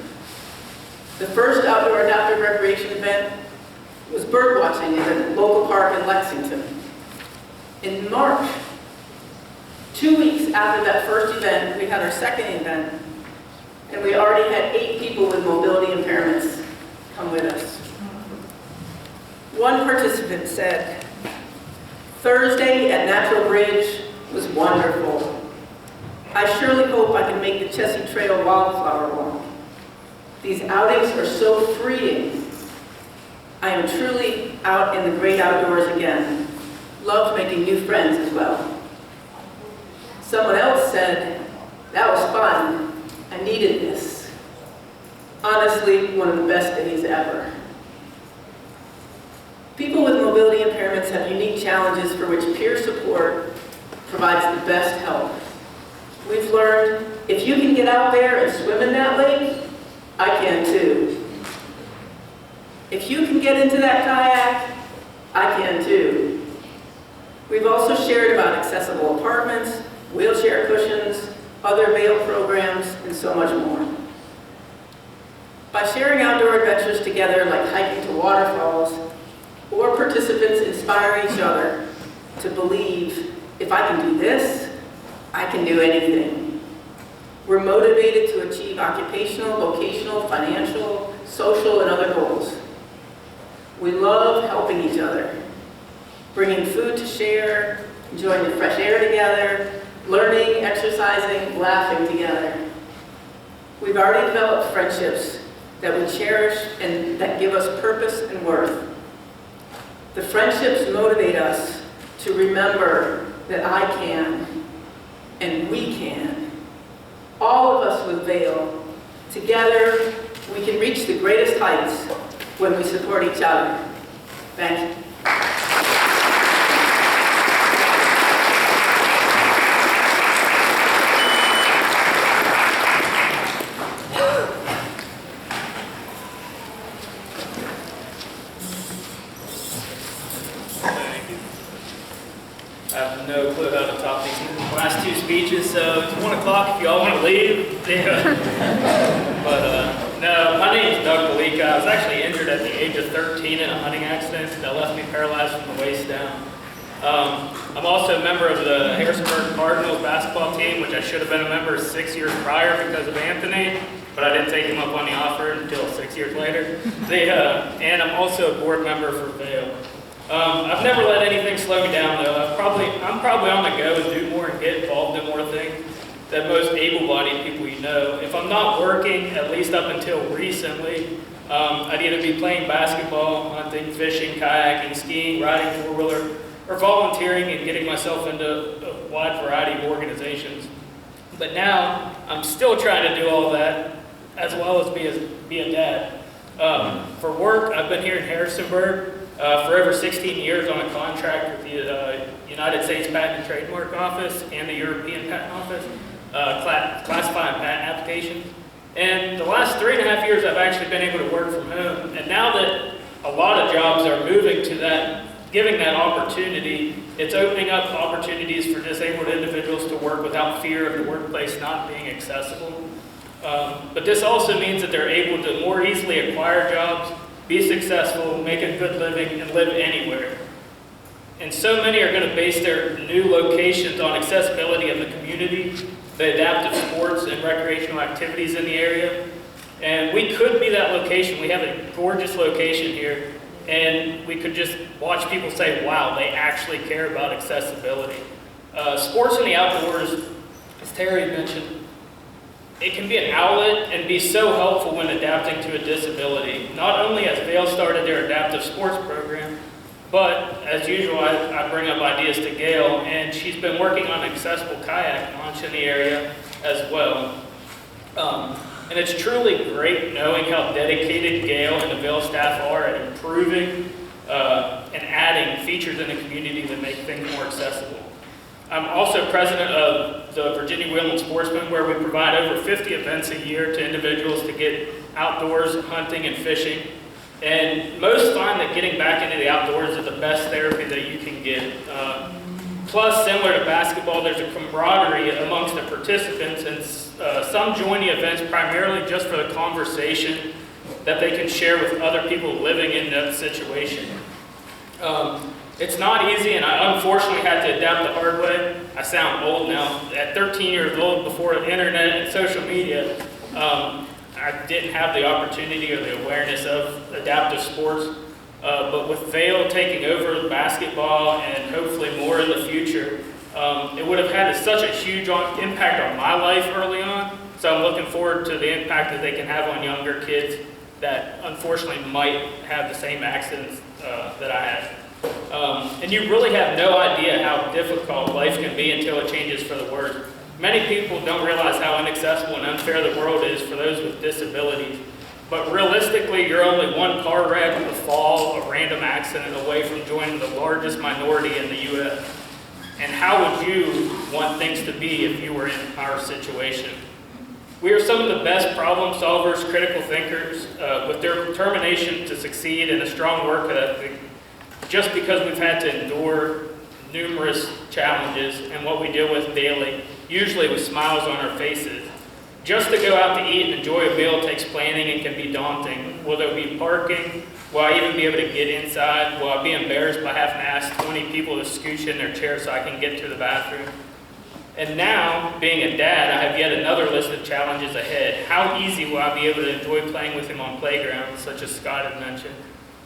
The first outdoor adaptive recreation event was bird watching at a local park in Lexington. In March, 2 weeks after that first event, we had our second event, and we already had 8 people with mobility impairments come with us. One participant said, "Thursday at Natural Bridge was wonderful. I surely hope I can make the Chessie Trail Wildflower Walk. These outings are so freeing. I am truly out in the great outdoors again. Loved making new friends as well." Someone else said, "That was fun. I needed this. Honestly, one of the best days ever." People with mobility impairments have unique challenges for which peer support provides the best help. We've learned, if you can get out there and swim in that lake, I can too. If you can get into that kayak, I can too. We've also shared about accessible apartments, wheelchair cushions, other VAIL programs, and so much more. By sharing outdoor adventures together, like hiking to waterfalls, or participants inspire each other to believe, if I can do this, I can do anything. We're motivated to achieve occupational, vocational, financial, social, and other goals. We love helping each other, bringing food to share, enjoying the fresh air together, learning, exercising, laughing together. We've already developed friendships that we cherish and that give us purpose and worth. The friendships motivate us to remember that I can and we can. All of us with VAIL, together we can reach the greatest heights when we support each other. Thank you. I have no clue how to top these last two speeches, so it's 1 o'clock if y'all want to leave. No, my name is Doug Belika. I was actually injured at the age of 13 in a hunting accident that left me paralyzed from the waist down. I'm also a member of the Harrisonburg Cardinals basketball team, which I should have been a member 6 years prior because of Anthony, but I didn't take him up on the offer until 6 years later. And I'm also a board member for VAIL. I've never let anything slow me down, though. I'm probably on the go and do more and get involved in more things than most able-bodied people you know. If I'm not working, at least up until recently, I'd either be playing basketball, hunting, fishing, kayaking, skiing, riding four-wheeler, or volunteering and getting myself into a wide variety of organizations. But now, I'm still trying to do all that, as well as be a dad. For work, I've been here in Harrisonburg for over 16 years on a contract with the United States Patent and Trademark Office and the European Patent Office, classifying patent applications. And the last 3.5 years, I've actually been able to work from home. And now that a lot of jobs are moving to that, giving that opportunity, it's opening up opportunities for disabled individuals to work without fear of the workplace not being accessible. But this also means that they're able to more easily acquire jobs, be successful, make a good living, and live anywhere. And so many are going to base their new locations on accessibility of the community, the adaptive sports and recreational activities in the area. And we could be that location. We have a gorgeous location here, and we could just watch people say, wow, they actually care about accessibility. Sports in the outdoors, as Terry mentioned, it can be an outlet and be so helpful when adapting to a disability. Not only has VAIL started their adaptive sports program, but as usual, I bring up ideas to Gail, and she's been working on an accessible kayak launch in the area as well. And it's truly great knowing how dedicated Gail and the VAIL staff are at improving and adding features in the community that make things more accessible. I'm also president of the Virginia Wheelman Sportsman, where we provide over 50 events a year to individuals to get outdoors, hunting and fishing. And most find that getting back into the outdoors is the best therapy that you can get. Plus, similar to basketball, there's a camaraderie amongst the participants, and some join the events primarily just for the conversation that they can share with other people living in that situation. It's not easy, and I unfortunately had to adapt the hard way. I sound old now. At 13 years old, before the internet and social media, I didn't have the opportunity or the awareness of adaptive sports. But with VAIL taking over basketball and hopefully more in the future, it would have had such a huge impact on my life early on. So I'm looking forward to the impact that they can have on younger kids that unfortunately might have the same accidents that I had. And you really have no idea how difficult life can be until it changes for the worse. Many people don't realize how inaccessible and unfair the world is for those with disabilities. But realistically, you're only one car wreck, a fall, a random accident away from joining the largest minority in the U.S. And how would you want things to be if you were in our situation? We are some of the best problem solvers, critical thinkers, with their determination to succeed and a strong work ethic, just because we've had to endure numerous challenges and what we deal with daily, usually with smiles on our faces. Just to go out to eat and enjoy a meal takes planning and can be daunting. Will there be parking? Will I even be able to get inside? Will I be embarrassed by having to ask 20 people to scooch in their chair so I can get to the bathroom? And now, being a dad, I have yet another list of challenges ahead. How easy will I be able to enjoy playing with him on playgrounds, such as Scott had mentioned?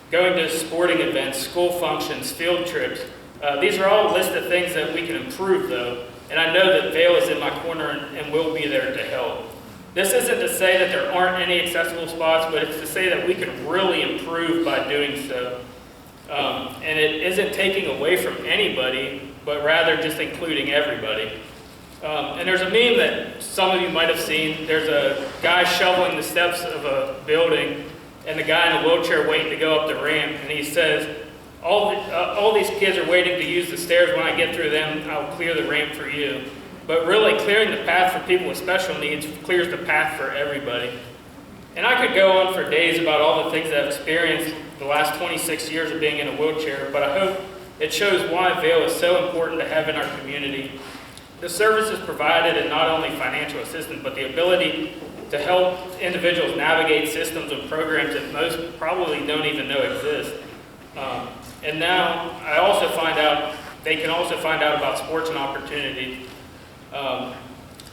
Going to sporting events, school functions, field trips. These are all a list of things that we can improve, though. And I know that VAIL is in my corner and will be there to help. This isn't to say that there aren't any accessible spots, but it's to say that we can really improve by doing so. And it isn't taking away from anybody, but rather just including everybody. And there's a meme that some of you might have seen. There's a guy shoveling the steps of a building, and the guy in a wheelchair waiting to go up the ramp, and he says, all these kids are waiting to use the stairs. When I get through them, I'll clear the ramp for you. But really, clearing the path for people with special needs clears the path for everybody. And I could go on for days about all the things that I've experienced the last 26 years of being in a wheelchair, but I hope it shows why VAIL is so important to have in our community. The services provided, and not only financial assistance, but the ability to help individuals navigate systems and programs that most probably don't even know exist. And now I also find out, they can also find out about sports and opportunity.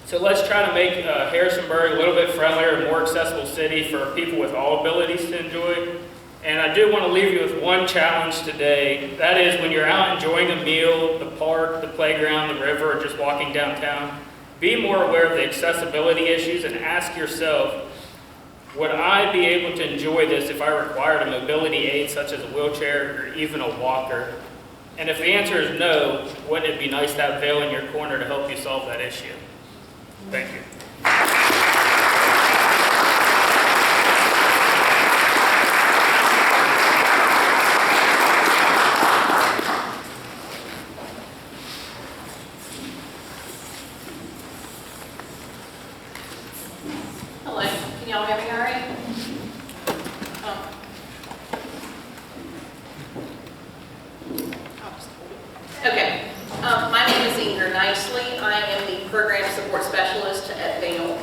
So let's try to make Harrisonburg a little bit friendlier and more accessible city for people with all abilities to enjoy. And I do want to leave you with one challenge today. That is, when you're out enjoying a meal, the park, the playground, the river, or just walking downtown, be more aware of the accessibility issues and ask yourself, would I be able to enjoy this if I required a mobility aid such as a wheelchair or even a walker? And if the answer is no, wouldn't it be nice to have VAIL in your corner to help you solve that issue? Thank you. Hello, can y'all hear me all right? Okay, my name is Inger Nicely. I am the Program Support Specialist at VAIL.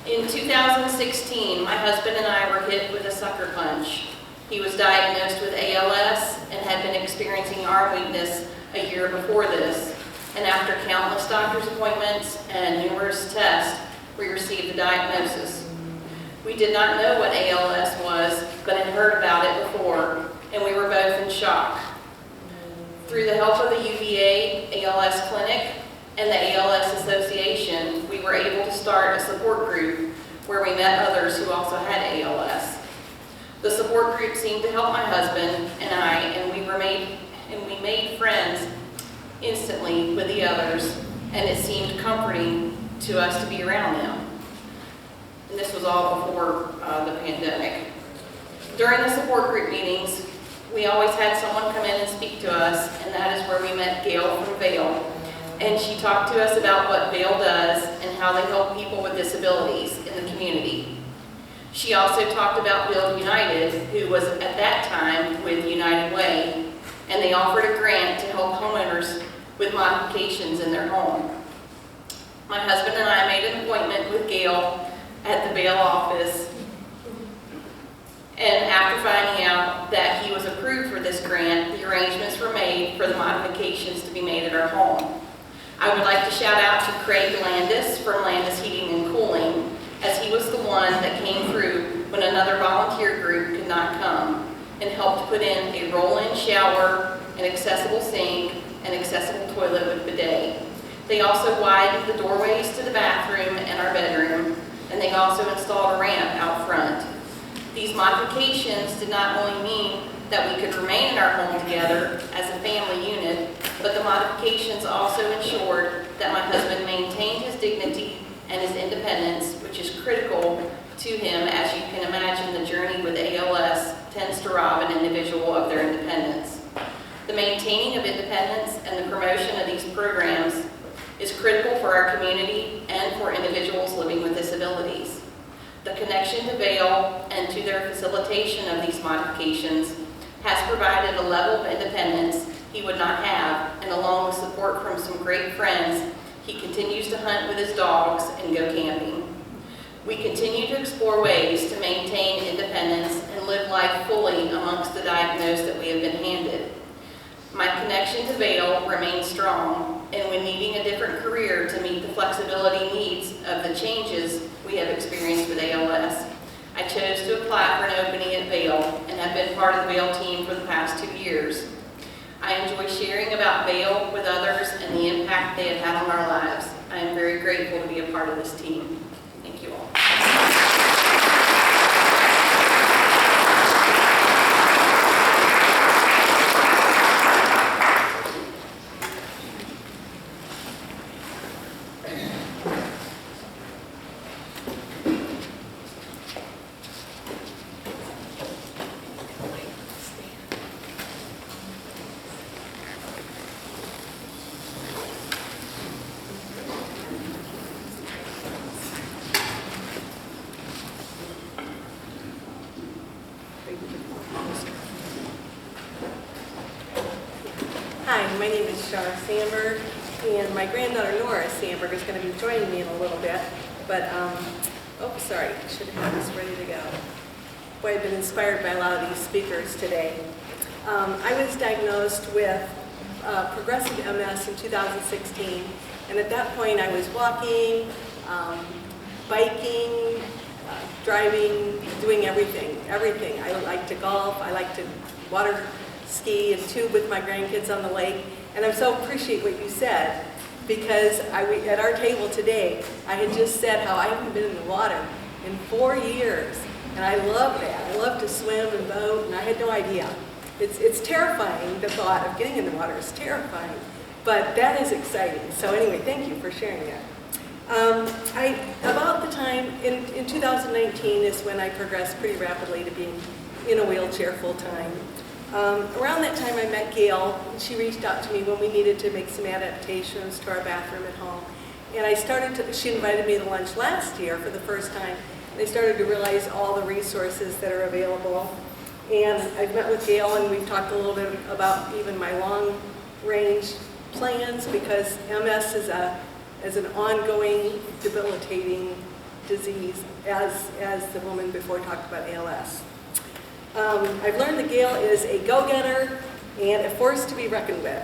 In 2016, my husband and I were hit with a sucker punch. He was diagnosed with ALS and had been experiencing arm weakness a year before this. And after countless doctor's appointments and numerous tests, we received the diagnosis. We did not know what ALS was, but had heard about it before, and we were both in shock. Through the help of the UVA ALS Clinic and the ALS Association, we were able to start a support group where we met others who also had ALS. The support group seemed to help my husband and I, and we made friends instantly with the others, and it seemed comforting to us to be around them. And this was all before the pandemic. During the support group meetings, we always had someone come in and speak to us, and that is where we met Gail from VAIL. And she talked to us about what VAIL does and how they help people with disabilities in the community. She also talked about Build United, who was at that time with United Way, and they offered a grant to help homeowners with modifications in their home. My husband and I made an appointment with Gail at the VAIL office, and after finding out that he was approved for this grant, the arrangements were made for the modifications to be made at our home. I would like to shout out to Craig Landis from Landis Heating and Cooling, as he was the one that came through when another volunteer group could not come, and helped put in a roll-in shower, an accessible sink, an accessible toilet with bidet. They also widened the doorways to the bathroom and our bedroom, and they also installed a ramp out front. These modifications did not only mean that we could remain in our home together as a family unit, but the modifications also ensured that my husband maintained his dignity and his independence, which is critical to him. As you can imagine, the journey with ALS tends to rob an individual of their independence. The maintaining of independence and the promotion of these programs is critical for our community and for individuals living with disabilities. The connection to VAIL and to their facilitation of these modifications has provided a level of independence he would not have, and along with support from some great friends, he continues to hunt with his dogs and go camping. We continue to explore ways to maintain independence and live life fully amongst the diagnosed that we have been handed. My connection to VAIL remains strong, and when needing a different career to meet the flexibility needs of the changes we have experienced with ALS, I chose to apply for an opening at VAIL and have been part of the VAIL team for the past 2 years. I enjoy sharing about VAIL with others and the impact they have had on our lives. I am very grateful to be a part of this team. Thank you all. Hi, my name is Shara Sandberg, and my granddaughter Nora Sandberg is going to be joining me in a little bit. But, oh, sorry, I should have this ready to go. Boy, I've been inspired by a lot of these speakers today. I was diagnosed with progressive MS in 2016, and at that point I was walking, biking, driving, doing everything. I like to golf, I like to water ski and tube with my grandkids on the lake. And I so appreciate what you said, because at our table today, I had just said how I haven't been in the water in 4 years. And I love that. I love to swim and boat, and I had no idea. It's terrifying, the thought of getting in the water is terrifying, but that is exciting. So anyway, thank you for sharing that. About the time, in 2019 is when I progressed pretty rapidly to being in a wheelchair full-time. Around that time I met Gail, and she reached out to me when we needed to make some adaptations to our bathroom at home. And she invited me to lunch last year for the first time, and I started to realize all the resources that are available. And I've met with Gail, and we've talked a little bit about even my long-range plans, because MS is an ongoing, debilitating disease, as the woman before talked about ALS. I've learned that Gail is a go-getter and a force to be reckoned with.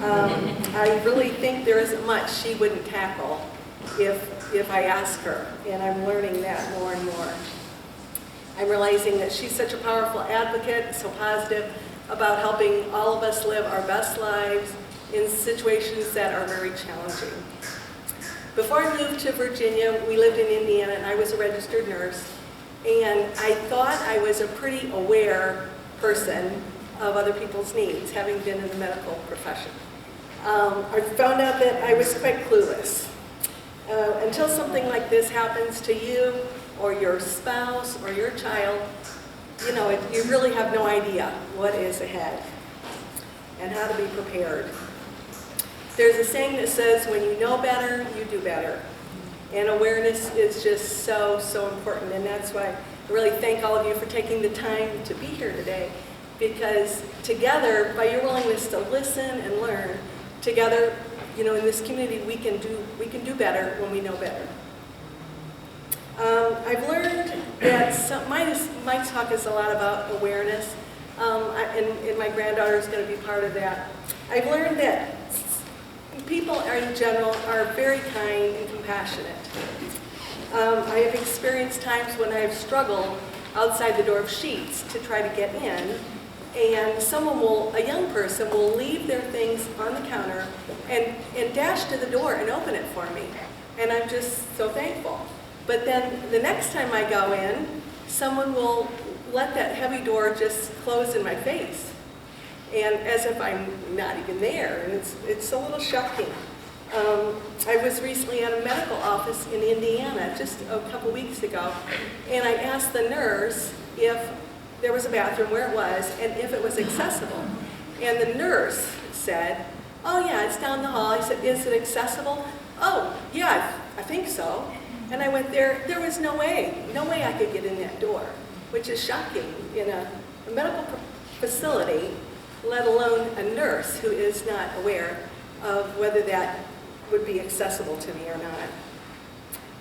I really think there isn't much she wouldn't tackle if I ask her, and I'm learning that more and more. I'm realizing that she's such a powerful advocate, so positive about helping all of us live our best lives in situations that are very challenging. Before I moved to Virginia, we lived in Indiana, and I was a registered nurse. And I thought I was a pretty aware person of other people's needs, having been in the medical profession. I found out that I was quite clueless. Until something like this happens to you, or your spouse, or your child, you really have no idea what is ahead and how to be prepared. There's a saying that says, when you know better, you do better. And awareness is just so, so important. And that's why I really thank all of you for taking the time to be here today. Because together, by your willingness to listen and learn, together, in this community, we can do better when we know better. I've learned that my talk is a lot about awareness, and my granddaughter is going to be part of that. I've learned that people in general are very kind and compassionate. I have experienced times when I have struggled outside the door of Sheets to try to get in, and a young person will leave their things on the counter and dash to the door and open it for me. And I'm just so thankful. But then the next time I go in, someone will let that heavy door just close in my face, and as if I'm not even there, and it's a little shocking. I was recently at a medical office in Indiana just a couple weeks ago, and I asked the nurse if there was a bathroom, where it was, and if it was accessible. And the nurse said, "Oh yeah, it's down the hall." I said, "Is it accessible?" "Oh yeah, I think so." And I went there. There was no way I could get in that door, which is shocking in a medical facility, let alone a nurse who is not aware of whether that would be accessible to me or not.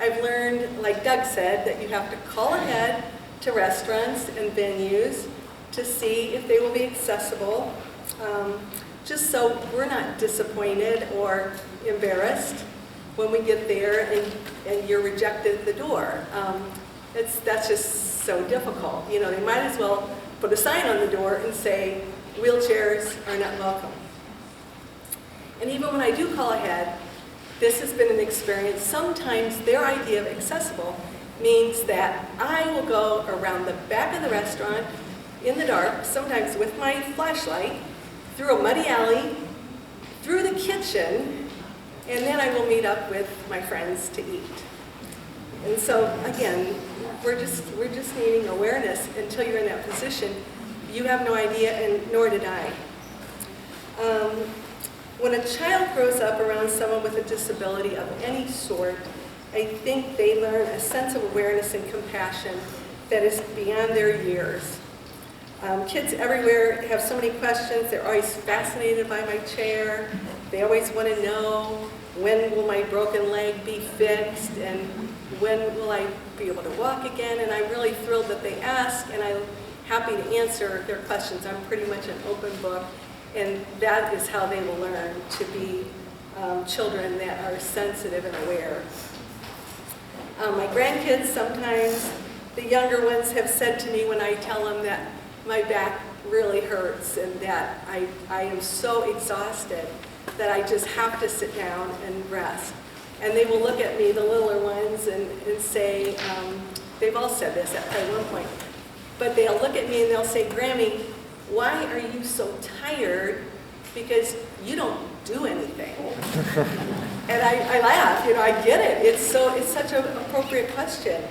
I've learned, like Doug said, that you have to call ahead to restaurants and venues to see if they will be accessible, just so we're not disappointed or embarrassed when we get there and you're rejected at the door. That's just so difficult. They might as well put a sign on the door and say, "Wheelchairs are not welcome." And even when I do call ahead, this has been an experience. Sometimes their idea of accessible means that I will go around the back of the restaurant in the dark, sometimes with my flashlight, through a muddy alley, through the kitchen, and then I will meet up with my friends to eat. And so, again, we're just needing awareness. Until you're in that position, you have no idea, and nor did I. When a child grows up around someone with a disability of any sort, I think they learn a sense of awareness and compassion that is beyond their years. Kids everywhere have so many questions. They're always fascinated by my chair. They always want to know, when will my broken leg be fixed, and when will I be able to walk again? And I'm really thrilled that they ask, and I'm happy to answer their questions. I'm pretty much an open book, and that is how they will learn to be children that are sensitive and aware. My grandkids, sometimes the younger ones have said to me when I tell them that my back really hurts and that I am so exhausted that I just have to sit down and rest. And they will look at me, the littler ones, and say, they've all said this at one point, but they'll look at me and they'll say, Grammy, why are you so tired? Because you don't do anything. And I laugh, I get it. It's such an appropriate question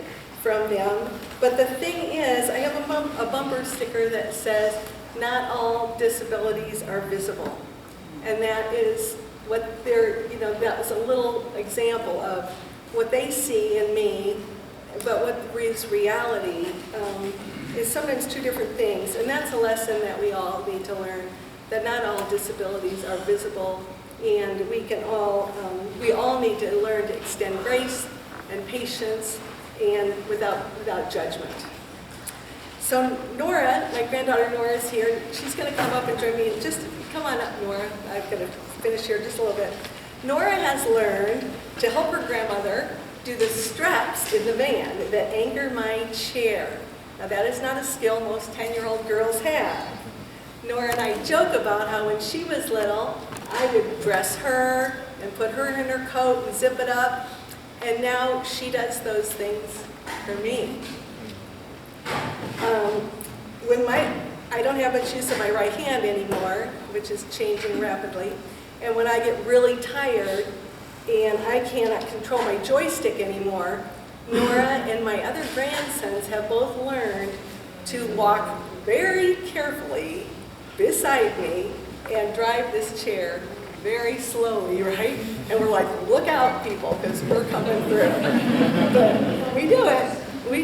from them. But the thing is, I have a bumper sticker that says, not all disabilities are visible. And that is what that was a little example of what they see in me, but what is reality is sometimes two different things. And that's a lesson that we all need to learn, that not all disabilities are visible, and we all need to learn to extend grace and patience and without judgment. So Nora, my granddaughter Nora is here. She's going to come up and join me. Just come on up, Nora. I'm going to finish here just a little bit. Nora has learned to help her grandmother do the straps in the van that anchor my chair. Now that is not a skill most 10-year-old girls have. Nora and I joke about how when she was little, I would dress her and put her in her coat and zip it up, and now she does those things for me. I don't have much use of my right hand anymore, which is changing rapidly, and when I get really tired and I cannot control my joystick anymore, Nora and my other grandsons have both learned to walk very carefully beside me and drive this chair very slowly, right? And we're like, look out, people, because we're coming through. But we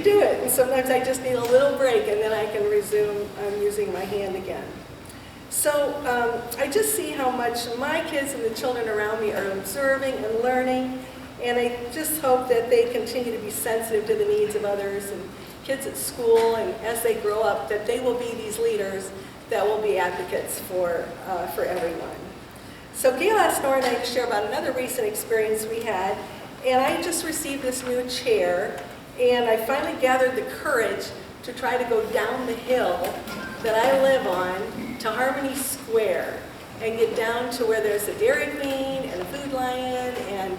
do it. And sometimes I just need a little break, and then I can resume using my hand again. So I just see how much my kids and the children around me are observing and learning, and I just hope that they continue to be sensitive to the needs of others and kids at school, and as they grow up, that they will be these leaders that will be advocates for everyone. So Gail asked Nora and I to share about another recent experience we had, and I just received this new chair, and I finally gathered the courage to try to go down the hill that I live on to Harmony Square and get down to where there's a Dairy Queen and a Food Lion and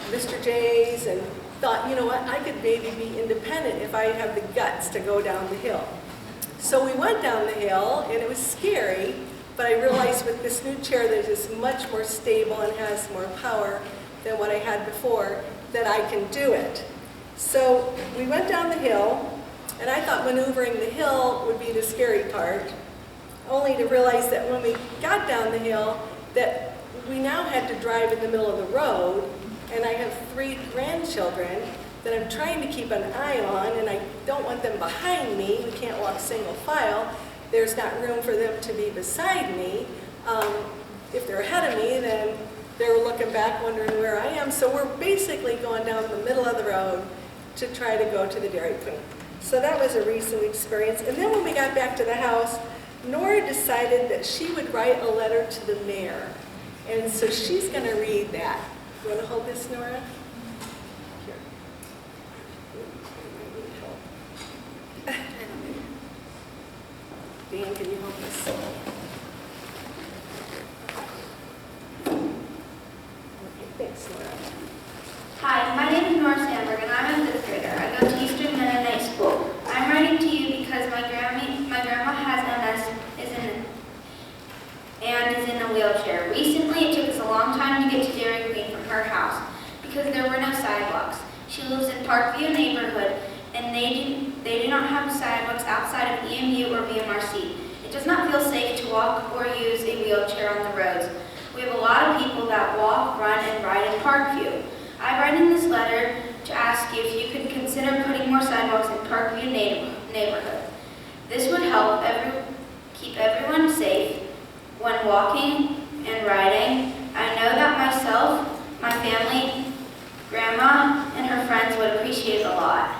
Mr. J's, and thought, you know what, I could maybe be independent if I have the guts to go down the hill. So we went down the hill, and it was scary, but I realized with this new chair that is much more stable and has more power than what I had before, that I can do it. So we went down the hill, and I thought maneuvering the hill would be the scary part, only to realize that when we got down the hill, that we now had to drive in the middle of the road, and I have 3 grandchildren that I'm trying to keep an eye on, and I don't want them behind me. We can't walk single file. There's not room for them to be beside me. If they're ahead of me, then they're looking back wondering where I am. So we're basically going down the middle of the road to try to go to the Dairy Queen. So that was a recent experience. And then when we got back to the house, Nora decided that she would write a letter to the mayor. And so she's going to read that. You want to hold this, Nora? Here. Dan, can you hold this? Okay, thanks. Hi, my name is Nora Sandberg, and I'm a 5th grader. I go to Eastern Mennonite School. I'm writing to you because my grandma has MS and is in a wheelchair. Recently, it took us a long time to get to Dairy Queen from her house because there were no sidewalks. She lives in Parkview neighborhood, and they do not have sidewalks outside of EMU or BMRC. It does not feel safe to walk or use a wheelchair on the roads. We have a lot of people that walk, run, and ride in Parkview. I write in this letter to ask you if you could consider putting more sidewalks in Parkview neighborhood. This would help keep everyone safe when walking and riding. I know that myself, my family, Grandma, and her friends would appreciate it a lot.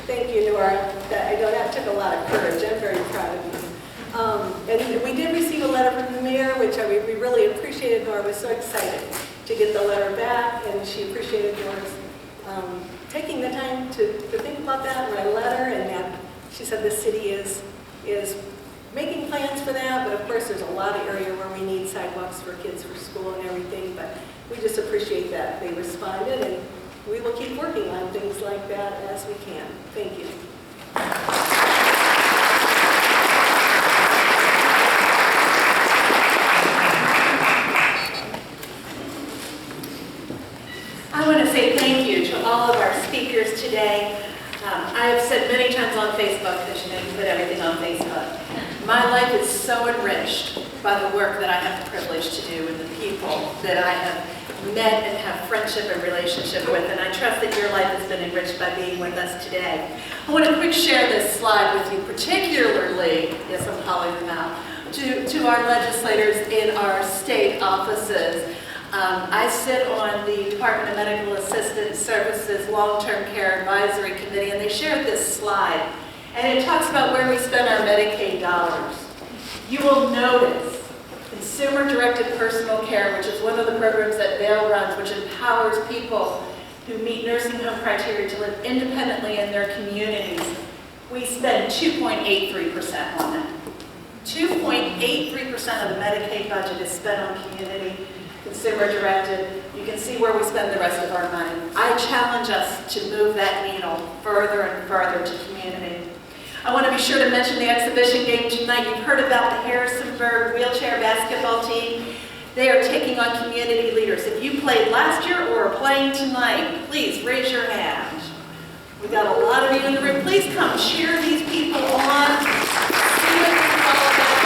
Thank you, Nora. I know that took a lot of courage. I'm very proud of you. And we did receive a letter from the mayor, which we really appreciated. Nora was so excited to get the letter back, and she appreciated Nora's taking the time to think about that and write a letter, and that she said the city is making plans for that, but of course there's a lot of area where we need sidewalks for kids for school and everything, but we just appreciate that they responded, and we will keep working on things like that as we can. Thank you. I want to say thank you to all of our speakers today. I have said many times on Facebook, because you know you put everything on Facebook, my life is so enriched by the work that I have the privilege to do and the people that I have met and have friendship and relationship with, and I trust that your life has been enriched by being with us today. I want to quick share this slide with you, particularly, yes, I'm calling them out, to our legislators in our state offices. I sit on the Department of Medical Assistance Services Long-Term Care Advisory Committee, and they shared this slide, and it talks about where we spend our Medicaid dollars. You will notice Consumer-Directed Personal Care, which is one of the programs that VAIL runs, which empowers people who meet nursing home criteria to live independently in their communities. We spend 2.83% on it. 2.83% of the Medicaid budget is spent on community, consumer-directed. You can see where we spend the rest of our money. I challenge us to move that needle further and further to community. I want to be sure to mention the exhibition game tonight. You've heard about the Harrisonburg wheelchair basketball team. They are taking on community leaders. If you played last year or are playing tonight, please raise your hand. We've got a lot of you in the room. Please come cheer these people on. See what this is all about.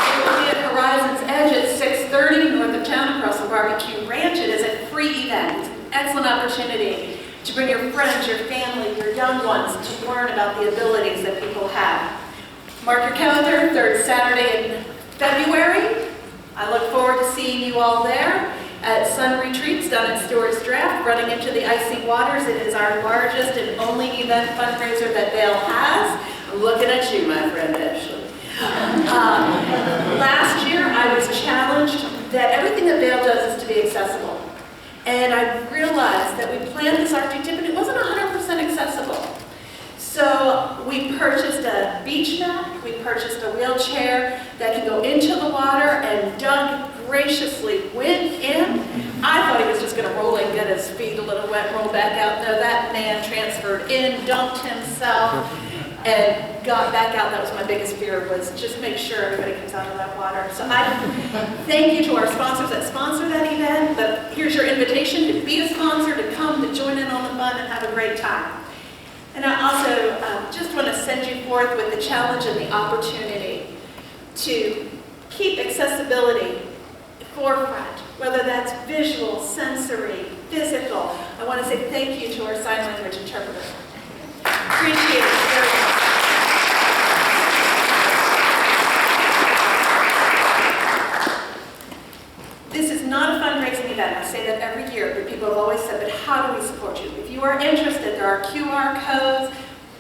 It will be at Horizon's Edge at 6:30 north of town across the barbecue ranch. It is a free event. It's an excellent opportunity to bring your friends, your family, your young ones to learn about the abilities that people have. Mark your calendar, 3rd Saturday in February. I look forward to seeing you all there at Sun Retreats down at Stewart's Draft, running into the icy waters. It is our largest and only event fundraiser that VAIL has. I'm looking at you, my friend Ashley. Last year, I was challenged that everything that VAIL does is to be accessible. And I realized that we planned this Arctic trip and it wasn't 100% accessible. So we purchased a beach mat, we purchased a wheelchair that can go into the water, and Doug graciously went in. I thought he was just going to roll in, get his feet a little wet, roll back out. No, that man transferred in, dumped himself, and got back out. That was my biggest fear, was just make sure everybody comes out of that water. So I thank you to our sponsors that sponsor that event, but here's your invitation to be a sponsor, to come, to join in on the fun and have a great time. And I also just want to send you forth with the challenge and the opportunity to keep accessibility forefront, whether that's visual, sensory, physical. I want to say thank you to our sign language interpreter. Appreciate it very much. This is not a fundraising event. I say that every year, but people have always said, but how do we support you? If you are interested, there are QR codes.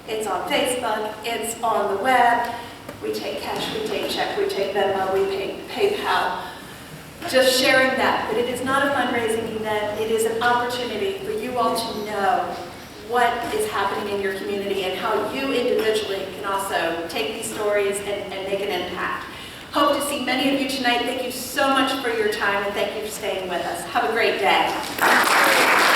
It's on Facebook. It's on the web. We take cash, we take check, we take Venmo, we pay PayPal. Just sharing that. But it is not a fundraising event. It is an opportunity for you you all to know what is happening in your community and how you individually can also take these stories and make an impact. Hope to see many of you tonight. Thank you so much for your time and thank you for staying with us. Have a great day.